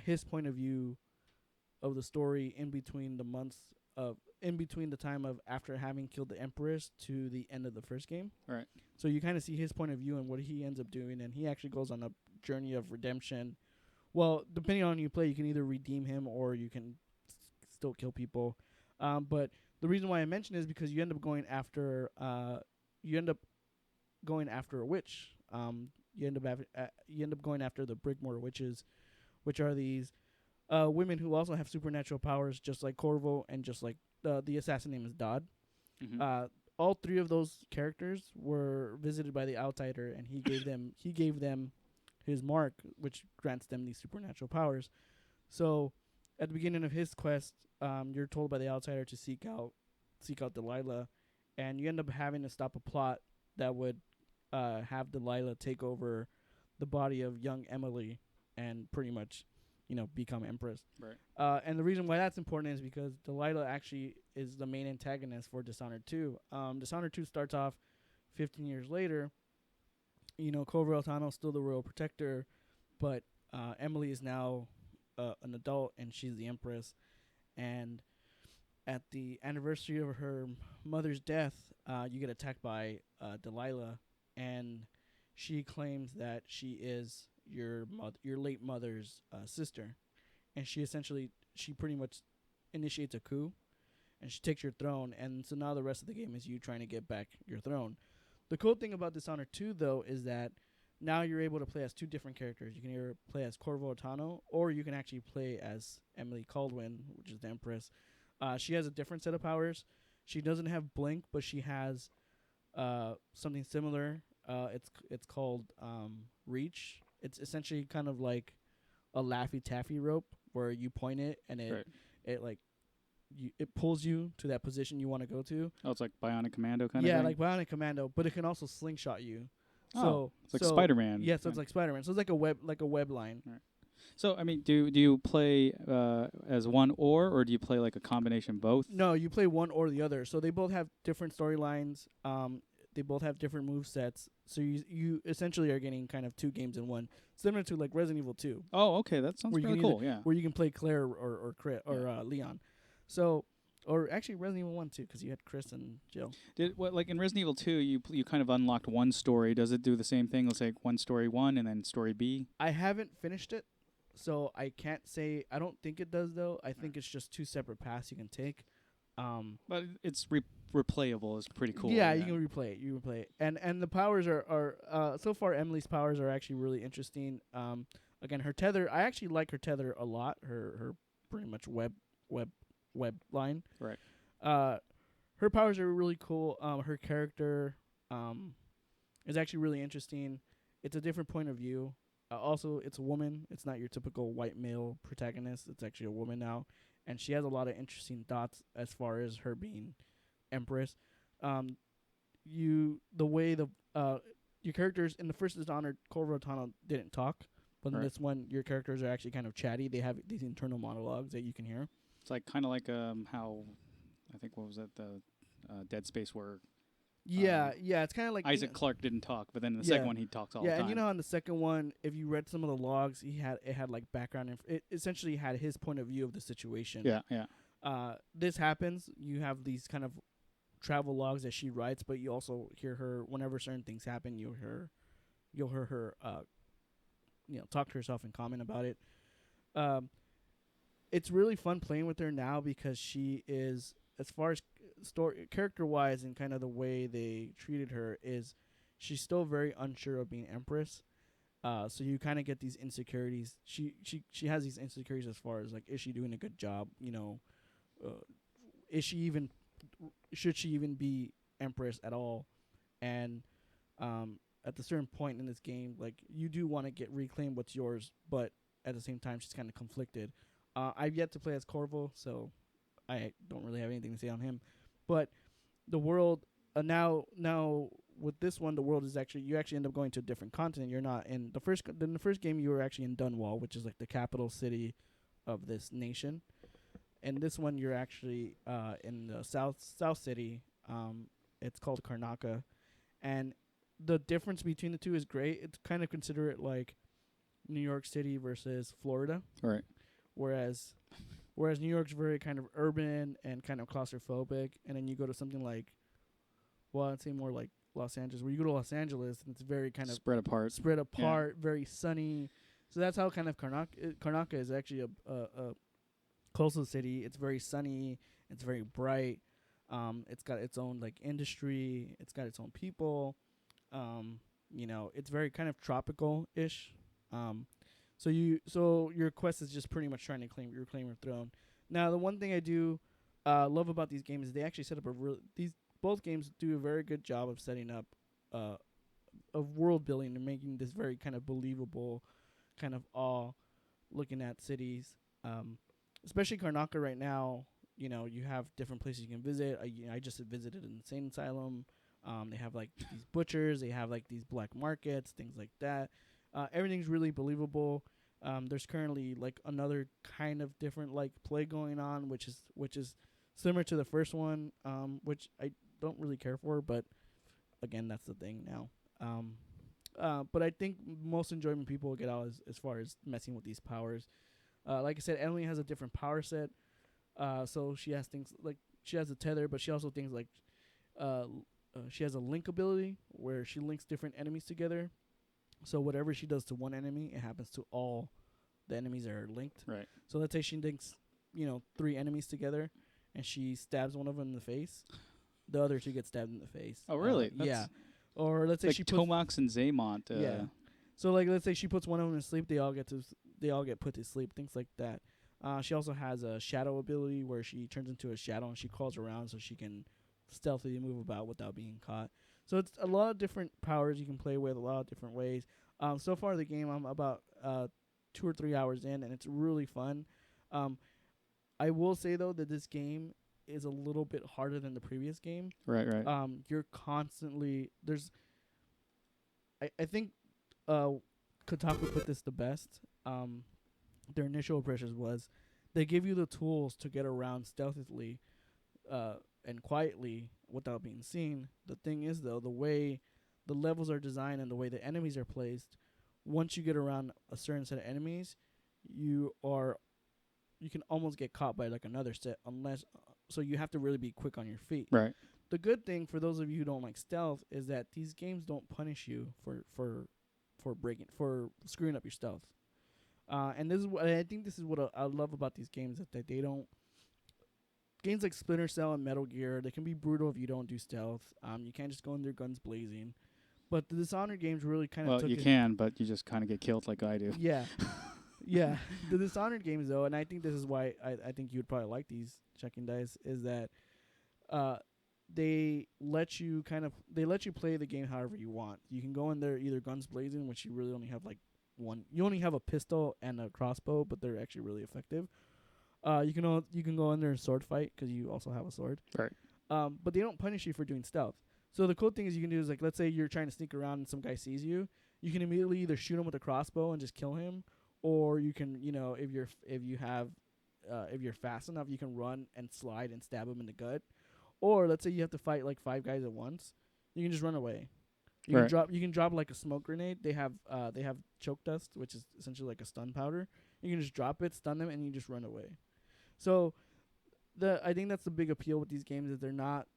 his point of view of the story in between the time of after having killed the Empress to the end of the first game. Right. So you kind of see his point of view and what he ends up doing, and he actually goes on a journey of redemption. Well, depending on who you play, you can either redeem him or you can still kill people. But the reason why I mention is because you end up going after a witch. You end up going after the Brigmore witches, which are these women who also have supernatural powers, just like Corvo, and just like the assassin name is Dodd. Mm-hmm. All three of those characters were visited by the Outsider, and he gave them his mark, which grants them these supernatural powers. So, at the beginning of his quest, you're told by the Outsider to seek out Delilah, and you end up having to stop a plot that would have Delilah take over the body of young Emily and pretty much, become Empress. Right. And the reason why that's important is because Delilah actually is the main antagonist for Dishonored 2. Dishonored 2 starts off 15 years later. Horrothon is still the royal protector, but Emily is now an adult, and she's the Empress. And at the anniversary of her mother's death, you get attacked by Delilah, and she claims that she is your late mother's sister, and she pretty much initiates a coup, and she takes your throne. And so now the rest of the game is you trying to get back your throne. The cool thing about Dishonored 2, though, is that now you're able to play as two different characters. You can either play as Corvo Otano, or you can actually play as Emily Caldwin, which is the Empress. She has a different set of powers. She doesn't have Blink, but she has something similar. It's called Reach. It's essentially kind of like a Laffy Taffy rope where you point it and it pulls you to that position you want to go to. Oh, it's like Bionic Commando kind of thing? Yeah, like Bionic Commando, but it can also slingshot you. It's like Spider-Man. Yeah, so it's like Spider-Man. So it's like a web line. Right. So, I mean, do you play as one or do you play like a combination both? No, you play one or the other. So they both have different storylines. They both have different move sets. So you essentially are getting kind of two games in one, similar to like Resident Evil 2. Oh, okay, that sounds really cool. Yeah, where you can play Claire or Leon. So, or actually Resident Evil 1 too, because you had Chris and Jill. Like in Resident Evil 2, you kind of unlocked one story. Does it do the same thing? Let's say one story 1 and then story B. I haven't finished it, so I can't say. I don't think it does though. I think it's just two separate paths you can take. But it's replayable. It's pretty cool. Yeah, you can replay it. You replay it, and the powers are so far. Emily's powers are actually really interesting. Again, her tether. I actually like her tether a lot. Her pretty much web line. Right. Her powers are really cool. Her character is actually really interesting. It's a different point of view. Also, it's a woman. It's not your typical white male protagonist. It's actually a woman now. And she has a lot of interesting thoughts as far as her being Empress. Your characters in the first Dishonored, Corvo Otano didn't talk, but in this one, your characters are actually kind of chatty. They have these internal monologues that you can hear. It's like kind of like how I think what was that the Dead Space where. Yeah, it's kind of like Isaac Clarke didn't talk, but then in the second one he talks all the time. Yeah, and you know, on the second one, if you read some of the logs, it had like background. It essentially had his point of view of the situation. Yeah. This happens. You have these kind of travel logs that she writes, but you also hear her whenever certain things happen. You hear you'll hear her talk to herself and comment about it. It's really fun playing with her now because she is, as far as story character wise and kind of the way they treated her, is she's still very unsure of being Empress. So you kind of get these insecurities. She has these insecurities as far as like, is she doing a good job? Is she even, should she even be Empress at all? And at a certain point in this game, like, you do want to reclaim what's yours, but at the same time she's kind of conflicted. I've yet to play as Corvo, so I don't really have anything to say on him. But the world now with this one, the world is you actually end up going to a different continent. You're not in the first game. You were actually in Dunwall, which is like the capital city of this nation. And this one, you're actually in the south city. It's called Karnaca, and the difference between the two is great. It's kind of consider it like New York City versus Florida. Right. Whereas New York's very kind of urban and kind of claustrophobic, and then you go to something like, well, I'd say more like Los Angeles, where you go to Los Angeles and it's very kind of spread apart, very sunny. So that's how kind of Karnaca is actually a coastal city. It's very sunny. It's very bright. It's got its own like industry. It's got its own people. It's very kind of tropical-ish. So your quest is just pretty much trying to claim your throne. Now, the one thing I do love about these games is they actually set up both games do a very good job of setting up of world building and making this very kind of believable, kind of awe looking at cities. Especially Karnaca right now, you have different places you can visit. I just visited an insane asylum. They have like these butchers. They have like these black markets, things like that. Everything's really believable. There's currently like another kind of different like play going on, which is similar to the first one, which I don't really care for, but again, that's the thing now. But I think most enjoyment people will get out as far as messing with these powers. Like I said, Emily has a different power set. So she has things like, she has a tether, but she also things like she has a link ability where she links different enemies together. So whatever she does to one enemy, it happens to all the enemies that are linked. Right. So let's say she links, 3 enemies together, and she stabs one of them in the face. The other 2 get stabbed in the face. Oh, really? Yeah. Or let's say like she puts Tomax and Zaymont. yeah. So like let's say she puts one of them to sleep, they all get put to sleep, things like that. She also has a shadow ability where she turns into a shadow and she crawls around so she can stealthily move about without being caught. So it's a lot of different powers you can play with, a lot of different ways. So far the game, I'm about 2 or 3 hours in, and it's really fun. I will say though that this game is a little bit harder than the previous game. Right. You're constantly I think Kotaku put this the best. Their initial impressions was they give you the tools to get around stealthily and quietly without being seen. The thing is though, the way the levels are designed and the way the enemies are placed, once you get around a certain set of enemies, you can almost get caught by like another set, unless so you have to really be quick on your feet. Right. The good thing for those of you who don't like stealth is that these games don't punish you for screwing up your stealth. And this is what I think. This is what I love about these games, that they don't. Games like Splinter Cell and Metal Gear, they can be brutal if you don't do stealth. You can't just go in there guns blazing. But the Dishonored games really kind of Well, you can, but you just kind of get killed like I do. Yeah. Yeah. The Dishonored games, though, and I think this is why I think you would probably like these, Checking Dice, is that they let you play the game however you want. You can go in there either guns blazing, which you really only have like one. You only have a pistol and a crossbow, but they're actually really effective. You can go in there and sword fight because you also have a sword. Right. But they don't punish you for doing stealth. So the cool thing is you can do is like, let's say you're trying to sneak around and some guy sees you, you can immediately either shoot him with a crossbow and just kill him, or you can, if you're fast enough, you can run and slide and stab him in the gut. Or let's say you have to fight like 5 guys at once, you can just run away. You can drop like a smoke grenade. They have choke dust, which is essentially like a stun powder. You can just drop it, stun them, and you just run away. So I think that's the big appeal with these games, is they're not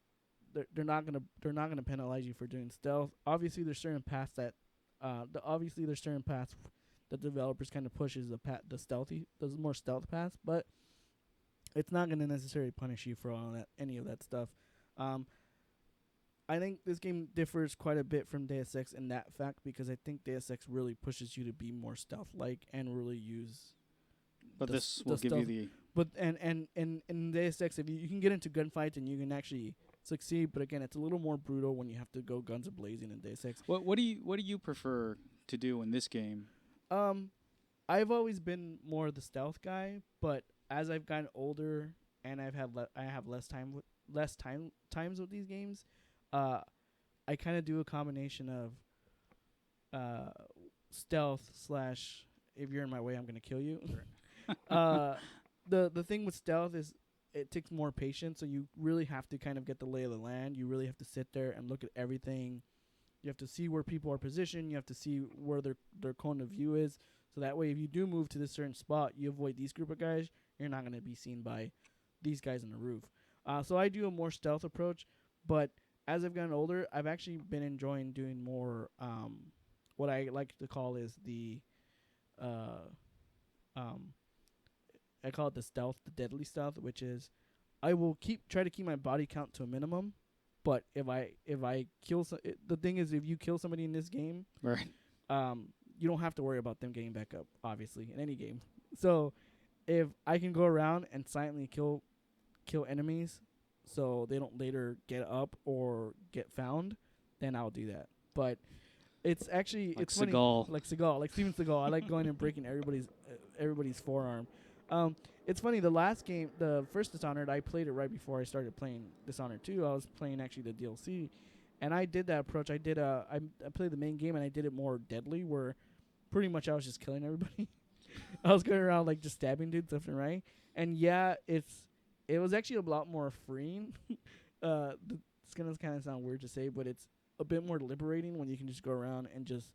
gonna penalize you for doing stealth. Obviously, there's certain paths that Obviously there's certain paths that developers kind of pushes the more stealth paths, but it's not going to necessarily punish you for any of that stuff. I think this game differs quite a bit from Deus Ex in that fact, because I think Deus Ex really pushes you to be more stealth-like and really use. But this will give you the. But and in Deus Ex, if you can get into gunfights and you can actually succeed, but again, it's a little more brutal when you have to go guns a-blazing in Deus Ex. What do you prefer to do in this game? I've always been more the stealth guy, but as I've gotten older and I have less times with these games, I kind of do a combination of stealth / if you're in my way, I'm gonna kill you. The thing with stealth is it takes more patience, so you really have to kind of get the lay of the land. You really have to sit there and look at everything. You have to see where people are positioned. You have to see where their cone of view is. So that way, if you do move to this certain spot, you avoid these group of guys. You're not going to be seen by these guys on the roof. So I do a more stealth approach. But as I've gotten older, I've actually been enjoying doing more what I like to call is the I call it the stealth, the deadly stealth, which is I will try to keep my body count to a minimum. But if I kill the thing is, if you kill somebody in this game, Right. You don't have to worry about them getting back up, obviously, in any game. So if I can go around and silently kill enemies so they don't later get up or get found, then I'll do that. But it's actually Like it's funny, Seagal. like Steven Seagal. I like going and breaking everybody's forearm. It's funny, the last game, the first Dishonored, I played it right before I started playing Dishonored 2. I was playing actually the DLC, and I did that approach. I played the main game, and I did it more deadly, where pretty much I was just killing everybody. I was going around like just stabbing dudes left and right. And yeah, it was actually a lot more freeing. It's gonna kind of sound weird to say, but it's a bit more liberating when you can just go around and just.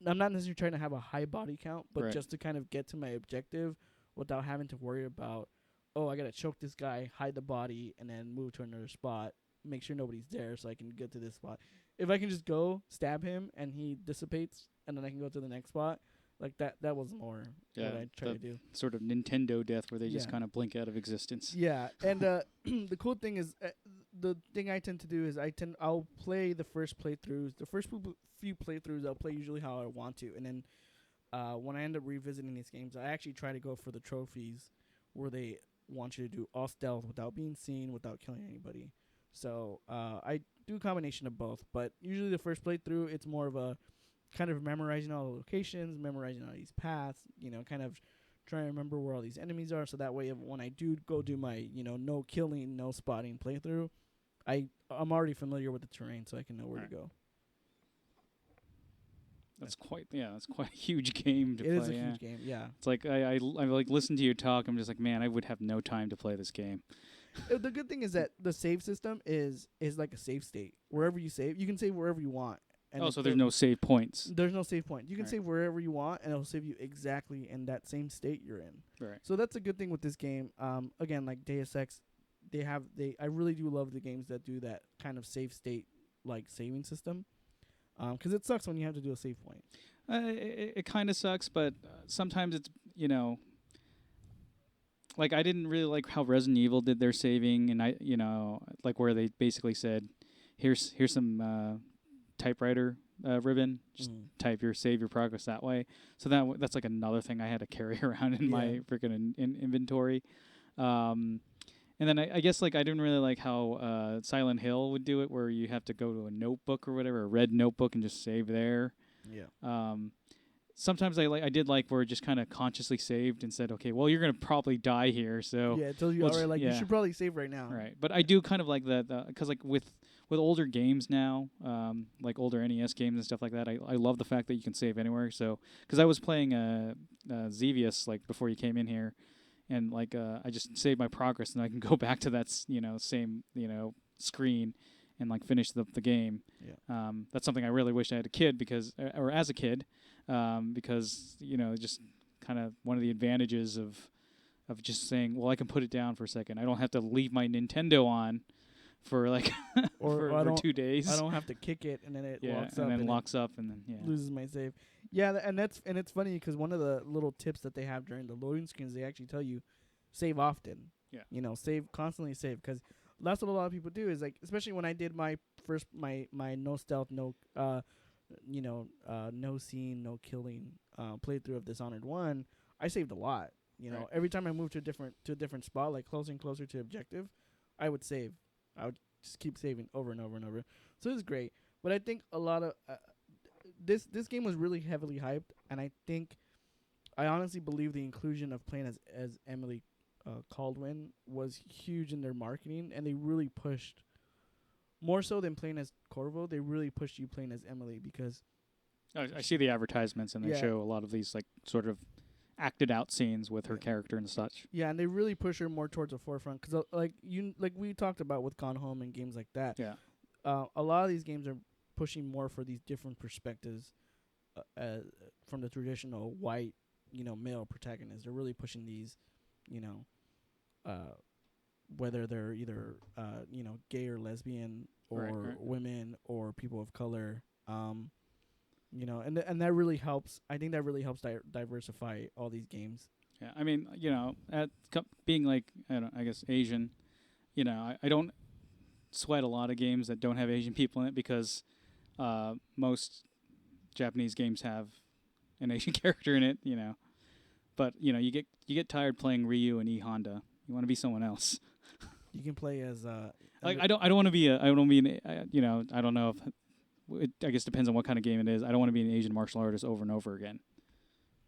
I'm not necessarily trying to have a high body count, but Right. just to kind of get to my objective without having to worry about, I gotta choke this guy, hide the body, and then move to another spot, make sure nobody's there so I can get to this spot. If I can just go stab him and he dissipates, and then I can go to the next spot, like that was more what I try to do. Sort of Nintendo death where they just Yeah. kind of blink out of existence. Yeah, and the cool thing is, the thing I tend to do is I'll play the first playthroughs. The first few playthroughs I'll play usually how I want to, and then when I end up revisiting these games, I actually try to go for the trophies where they want you to do all stealth without being seen, without killing anybody. So I do a combination of both, but usually the first playthrough, it's more of a kind of memorizing all the locations, memorizing all these paths, kind of trying to remember where all these enemies are, so that way when I do go do my, no killing, no spotting playthrough, I'm already familiar with the terrain, so I can know where to go. That's quite a huge game to play. It is a huge game, yeah. It's like I like listen to you talk. I'm just like, man, I would have no time to play this game. The good thing is that the save system is like a save state. Wherever you save, you can save wherever you want. And So there's no save points. There's no save point. You can Right. save wherever you want, and it'll save you exactly in that same state you're in. Right. So that's a good thing with this game. Again, like Deus Ex, I really do love the games that do that kind of save state like saving system. Because it sucks when you have to do a save point. It kind of sucks, but sometimes it's like I didn't really like how Resident Evil did their saving, and like where they basically said, here's some typewriter ribbon, just save your progress that way. So that's like another thing I had to carry around in my freaking inventory. And then I guess like I didn't really like how Silent Hill would do it, where you have to go to a notebook or whatever, a red notebook, and just save there. Yeah. Sometimes I did like where it just kind of consciously saved and said, okay, well, you're gonna probably die here, so Yeah, it tells you already, like, you should probably save right now. right. But I do kind of like that because like with older games now, like older NES games and stuff like that, I love the fact that you can save anywhere. So because I was playing Xevious like before you came in here. And like I just save my progress, and I can go back to that same screen, and like finish the game. Yeah. That's something I really wish I had a kid or as a kid, because just kind of one of the advantages of just saying, well, I can put it down for a second. I don't have to leave my Nintendo on for like Or for 2 days. I don't have to kick it, and then it locks up. and then it locks up, and then loses my save. Yeah, and it's funny because one of the little tips that they have during the loading screens, they actually tell you save often. Yeah. You know, constantly save, because that's what a lot of people do is like, especially when I did my first my no stealth, no scene, no killing playthrough of Dishonored 1, I saved a lot. You know, Right. every time I moved to a different spot, like closer and closer to objective, I would save. I would just keep saving over and over and over. So it was great. But I think a lot of this game was really heavily hyped, and I honestly believe the inclusion of playing as Emily Caldwin was huge in their marketing, and they really pushed more so than playing as Corvo. They really pushed you playing as Emily, because I see the advertisements, and they Yeah. show a lot of these like sort of acted out scenes with her character and such. yeah, and they really push her more towards the forefront, because like we talked about with Gone Home and games like that. Yeah. A lot of these games are pushing more for these different perspectives from the traditional white, male protagonist. They're really pushing these, whether they're either gay or lesbian, or Right. women, or people of color. And that really helps. I think that really helps diversify all these games. Yeah, I mean, being like I guess Asian, I don't sweat a lot of games that don't have Asian people in it, because most Japanese games have an Asian character in it, But you get tired playing Ryu and E Honda. You want to be someone else. You can play as Like I don't want to be I don't be an, I don't know if it, I guess depends on what kind of game it is. I don't want to be an Asian martial artist over and over again.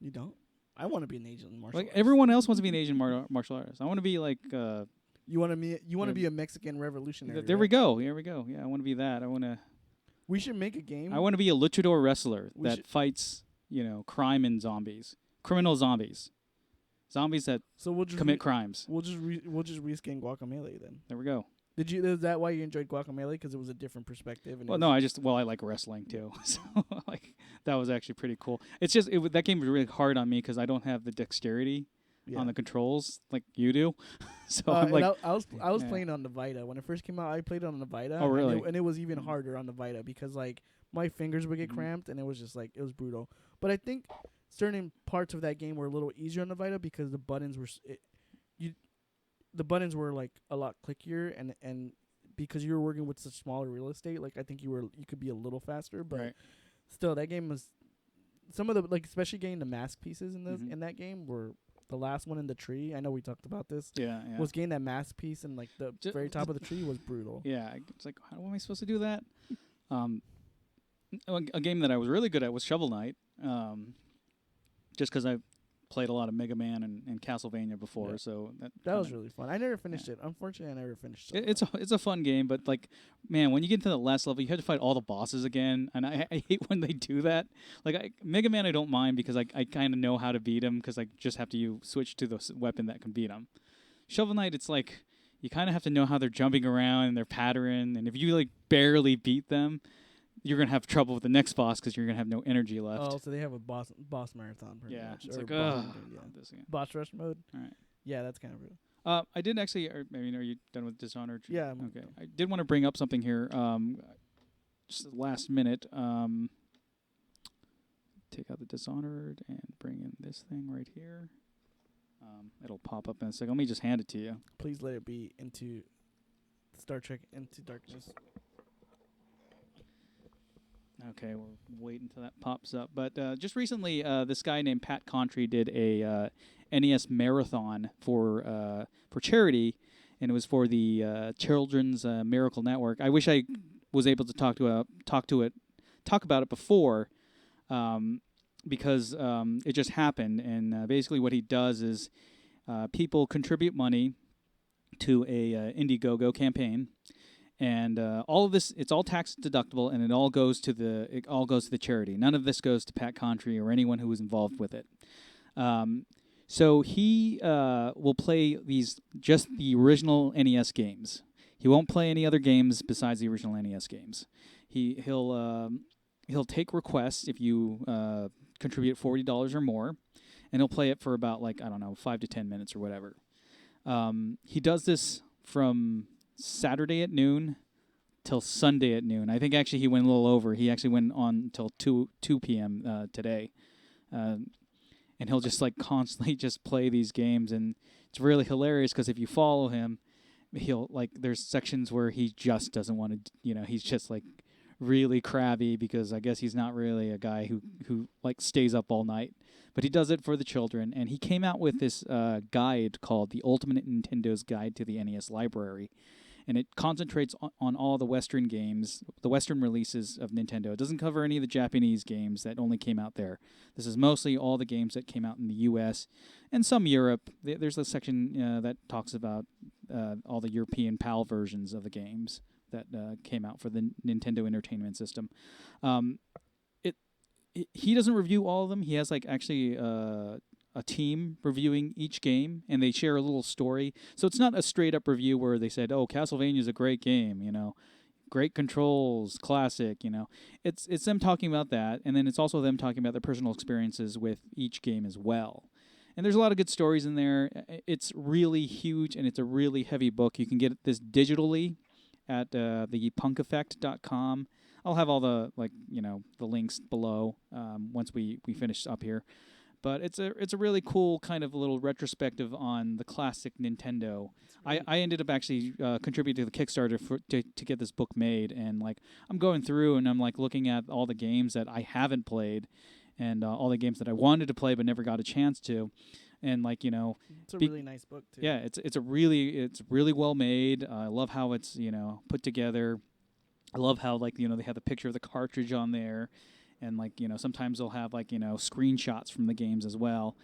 You don't? I want to be an Asian martial Like artist. everyone else wants to be an Asian martial artist. I want to be like You want to be a Mexican revolutionary. there we go. Here we go. Yeah, I want to be that. We should make a game. I want to be a luchador wrestler We that should- fights, crime and zombies. Criminal zombies. Zombies that so we'll just commit crimes. We'll just reskin Guacamelee then. There we go. Is that why you enjoyed Guacamelee? Because it was a different perspective. And Well, no, I like wrestling too. So like that was actually pretty cool. It's just that game was really hard on me because I don't have the dexterity on the controls like you do. So I'm like, I was playing on the Vita when it first came out. I played on the Vita. Oh, really? And it was even harder on the Vita because like my fingers would get cramped, and it was just like it was brutal. But I think certain parts of that game were a little easier on the Vita because the buttons were the buttons were like a lot clickier, and because you were working with such smaller real estate, like I think you could be a little faster, but right. still that game was some of the like especially getting the mask pieces in that game were the last one in the tree. I know we talked about this. Yeah. Was getting that mask piece and like the very top of the tree was brutal. Yeah, it's like how am I supposed to do that? A game that I was really good at was Shovel Knight. Just because I played a lot of Mega Man and Castlevania before, so that was really fun. I never finished it. Unfortunately, I never finished it. It's a fun game, but like, man, when you get to the last level, you have to fight all the bosses again, and I hate when they do that. Like Mega Man, I don't mind because I kind of know how to beat him because I just have to switch to the weapon that can beat him. Shovel Knight, it's like you kind of have to know how they're jumping around and their pattern, and if you like barely beat them, you're gonna have trouble with the next boss because you're gonna have no energy left. Oh, so they have a boss marathon. Pretty much. It's or like this again. boss rush mode. All right. Yeah, that's kind of real. I did actually. Are you done with Dishonored? Yeah. Okay. I did want to bring up something here. Just the last minute. Take out the Dishonored and bring in this thing right here. It'll pop up in a second. Let me just hand it to you. Please let it be into Star Trek Into Darkness. Okay, we'll wait until that pops up. But just recently, this guy named Pat Contri did a NES marathon for charity, and it was for the Children's Miracle Network. I wish I was able to talk about it before, because it just happened. And basically, what he does is people contribute money to a Indiegogo campaign. And all of this, it's all tax deductible, and it all goes to the charity. None of this goes to Pat Contri or anyone who was involved with it. So he will play just the original NES games. He won't play any other games besides the original NES games. He'll take requests if you contribute $40 or more, and he'll play it for about 5 to 10 minutes or whatever. He does this from Saturday at noon till Sunday at noon. I think actually he went a little over. He actually went on until 2 p.m. Today. And he'll just like constantly just play these games, and it's really hilarious because if you follow him, he'll like there's sections where he just doesn't want to, he's just like really crabby because I guess he's not really a guy who like stays up all night, but he does it for the children. And he came out with this guide called the Ultimate Nintendo's Guide to the NES Library. And it concentrates on all the Western games, the Western releases of Nintendo. It doesn't cover any of the Japanese games that only came out there. This is mostly all the games that came out in the U.S. and some Europe. There's a section that talks about all the European PAL versions of the games that came out for the Nintendo Entertainment System. He doesn't review all of them. He has like actually a team reviewing each game, and they share a little story. So it's not a straight-up review where they said, "Oh, Castlevania is a great game," great controls, classic. It's them talking about that, and then it's also them talking about their personal experiences with each game as well. And there's a lot of good stories in there. It's really huge, and it's a really heavy book. You can get this digitally at thepunkeffect.com. I'll have all the the links below once we finish up here. But it's a really cool kind of little retrospective on the classic Nintendo. I ended up actually contributing to the Kickstarter to get this book made, and like I'm going through and I'm like looking at all the games that I haven't played, and all the games that I wanted to play but never got a chance to, and like it's a really nice book too. Yeah, it's really well made. I love how it's put together. I love how like they have the picture of the cartridge on there. And like sometimes they'll have like screenshots from the games as well.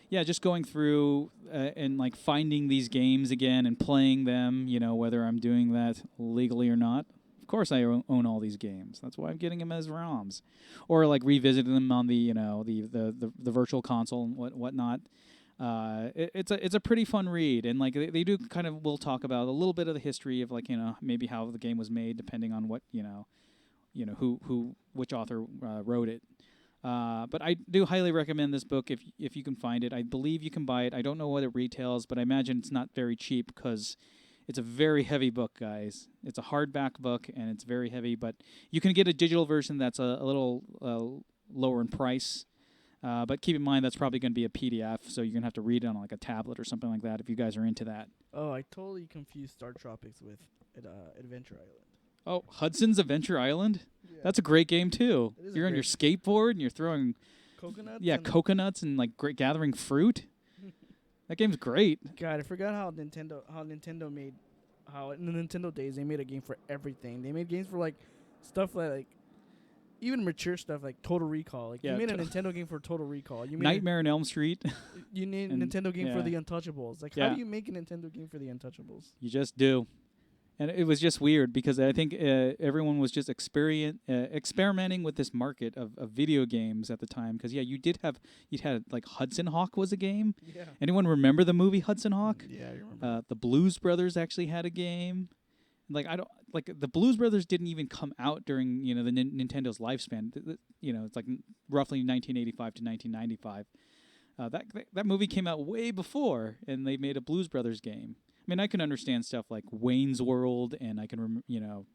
Just going through and like finding these games again and playing them. Whether I'm doing that legally or not. Of course, I own all these games. That's why I'm getting them as ROMs, or like revisiting them on the the virtual console and whatnot. It's a pretty fun read, and like they do kind of will talk about a little bit of the history of like maybe how the game was made, depending on what which author wrote it. But I do highly recommend this book if you can find it. I believe you can buy it. I don't know what it retails, but I imagine it's not very cheap because it's a very heavy book, guys. It's a hardback book, and it's very heavy, but you can get a digital version that's a little lower in price. But keep in mind that's probably going to be a PDF, so you're going to have to read it on like a tablet or something like that if you guys are into that. Oh, I totally confused Star Tropics with Adventure Island. Oh, Hudson's Adventure Island? Yeah. That's a great game, too. You're on your skateboard, and you're throwing coconuts. Yeah, coconuts and like gathering fruit. That game's great. God, I forgot how Nintendo made, how in the Nintendo days they made a game for everything. They made games for like stuff like even mature stuff like Total Recall. Like you made a Nintendo game for Total Recall. You made Nightmare on Elm Street. You need a Nintendo game for the Untouchables. Like how do you make a Nintendo game for the Untouchables? You just do. And it was just weird because I think everyone was just experimenting with this market of video games at the time. Because you had like Hudson Hawk was a game. Yeah. Anyone remember the movie Hudson Hawk? Yeah, I remember. The Blues Brothers actually had a game. Like the Blues Brothers didn't even come out during the Nintendo's lifespan. It's like roughly 1985 to 1995. That movie came out way before, and they made a Blues Brothers game. I mean, I can understand stuff like Wayne's World, and I can,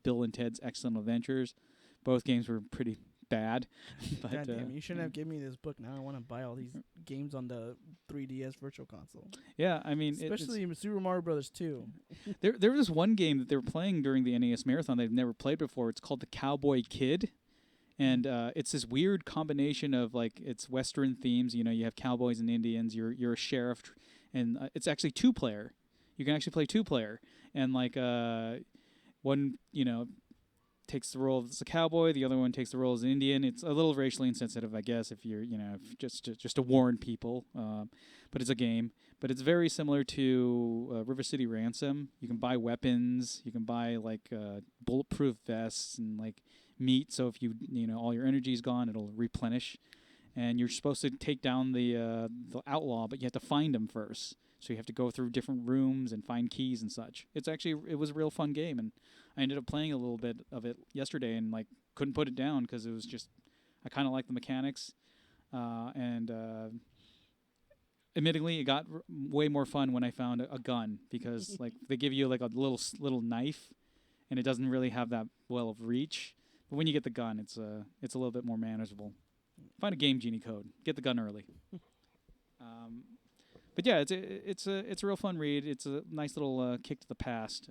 Bill and Ted's Excellent Adventures. Both games were pretty bad. But, God damn, you shouldn't have given me this book. Now I want to buy all these games on the 3DS Virtual Console. Yeah, I mean, especially Super Mario Brothers 2. There was one game that they were playing during the NES Marathon they've never played before. It's called the Cowboy Kid. And it's this weird combination of like it's Western themes. You have cowboys and Indians. You're a sheriff, and it's actually 2-player. You can actually play 2-player, and like one takes the role as a cowboy, the other one takes the role as an Indian. It's a little racially insensitive, I guess, if you're just to warn people. But it's a game. But it's very similar to River City Ransom. You can buy weapons. You can buy like bulletproof vests and like meat. So if all your energy's gone, it'll replenish. And you're supposed to take down the outlaw, but you have to find him first. So you have to go through different rooms and find keys and such. It was a real fun game, and I ended up playing a little bit of it yesterday and like couldn't put it down because it was just I kind of like the mechanics, and admittedly, it got way more fun when I found a gun because like they give you like a little knife, and it doesn't really have that well of reach. But when you get the gun, it's a little bit more manageable. Find a Game Genie code. Get the gun early. But yeah, it's a real fun read. It's a nice little kick to the past.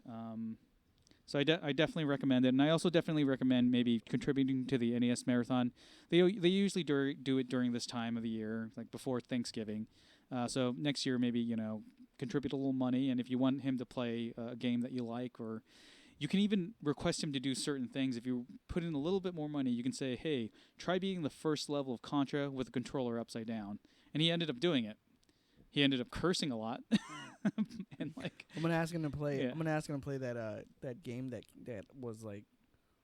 So I definitely recommend it, and I also definitely recommend maybe contributing to the NES Marathon. They usually do it during this time of the year, like before Thanksgiving. So next year, maybe contribute a little money, and if you want him to play a game that you like, or you can even request him to do certain things. If you put in a little bit more money, you can say, "Hey, try beating the first level of Contra with the controller upside down," and he ended up doing it. He ended up cursing a lot, and like I'm gonna ask him to play. Yeah. I'm gonna ask him to play that game that was like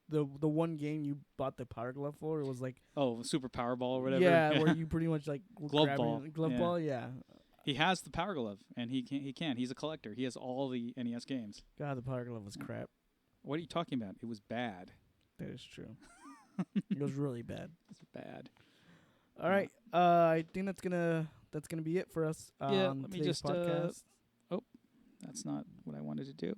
the one game you bought the Power Glove for. It was like Super Powerball or whatever. yeah, where you pretty much like Glove ball. glove ball. Yeah. He has the Power Glove, and he can. He's a collector. He has all the NES games. God, the Power Glove was crap. What are you talking about? It was bad. That is true. It was really bad. It's bad. All right. I think that's gonna be it for us. Yeah, on let me today's just, podcast. That's not what I wanted to do.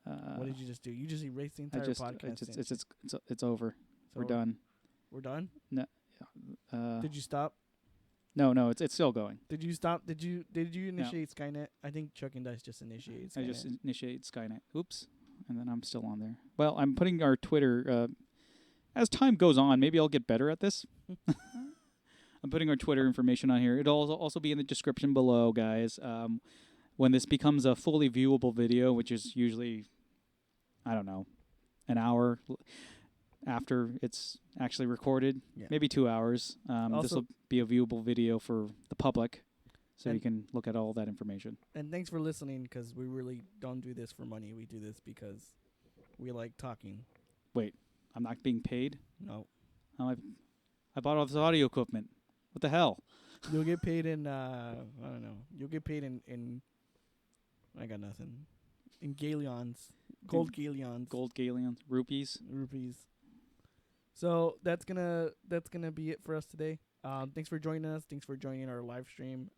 What did you just do? You just erased the entire podcast. It's over. We're over. done. We're done. No. Did you stop? No, it's still going. Did you stop? Did you initiate Skynet? I think Chuck and Dice just initiated Skynet. I just initiated Skynet. Oops. And then I'm still on there. Well, I'm putting our Twitter, as time goes on, maybe I'll get better at this. I'm putting our Twitter information on here. It'll also be in the description below, guys. When this becomes a fully viewable video, which is usually, I don't know, an hour after it's actually recorded, maybe 2 hours. This will be a viewable video for the public, so you can look at all that information. And thanks for listening, because we really don't do this for money. We do this because we like talking. Wait, I'm not being paid? No. I bought all this audio equipment. What the hell? You'll get paid in, I don't know. You'll get paid in I got nothing. In galleons. Gold galleons. Gold galleons. Rupees. So that's gonna be it for us today. Thanks for joining us. Thanks for joining our live stream.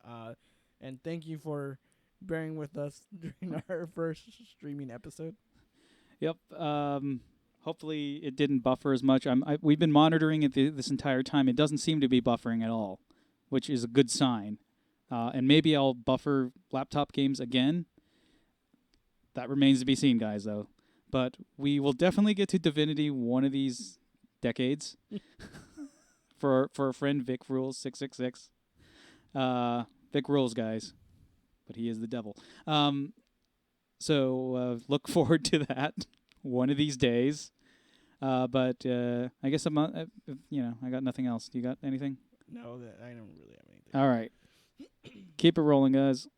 And thank you for bearing with us during our first streaming episode. Yep. Hopefully it didn't buffer as much. We've been monitoring it this entire time. It doesn't seem to be buffering at all, which is a good sign. And maybe I'll buffer laptop games again. That remains to be seen, guys, though. But we will definitely get to Divinity one of these decades. for our friend Vic Rules 666. Vic Rules, guys. But he is the devil. So look forward to that one of these days. But I guess I got nothing else. Do you got anything? No, I don't really have anything. All right. Keep it rolling, guys.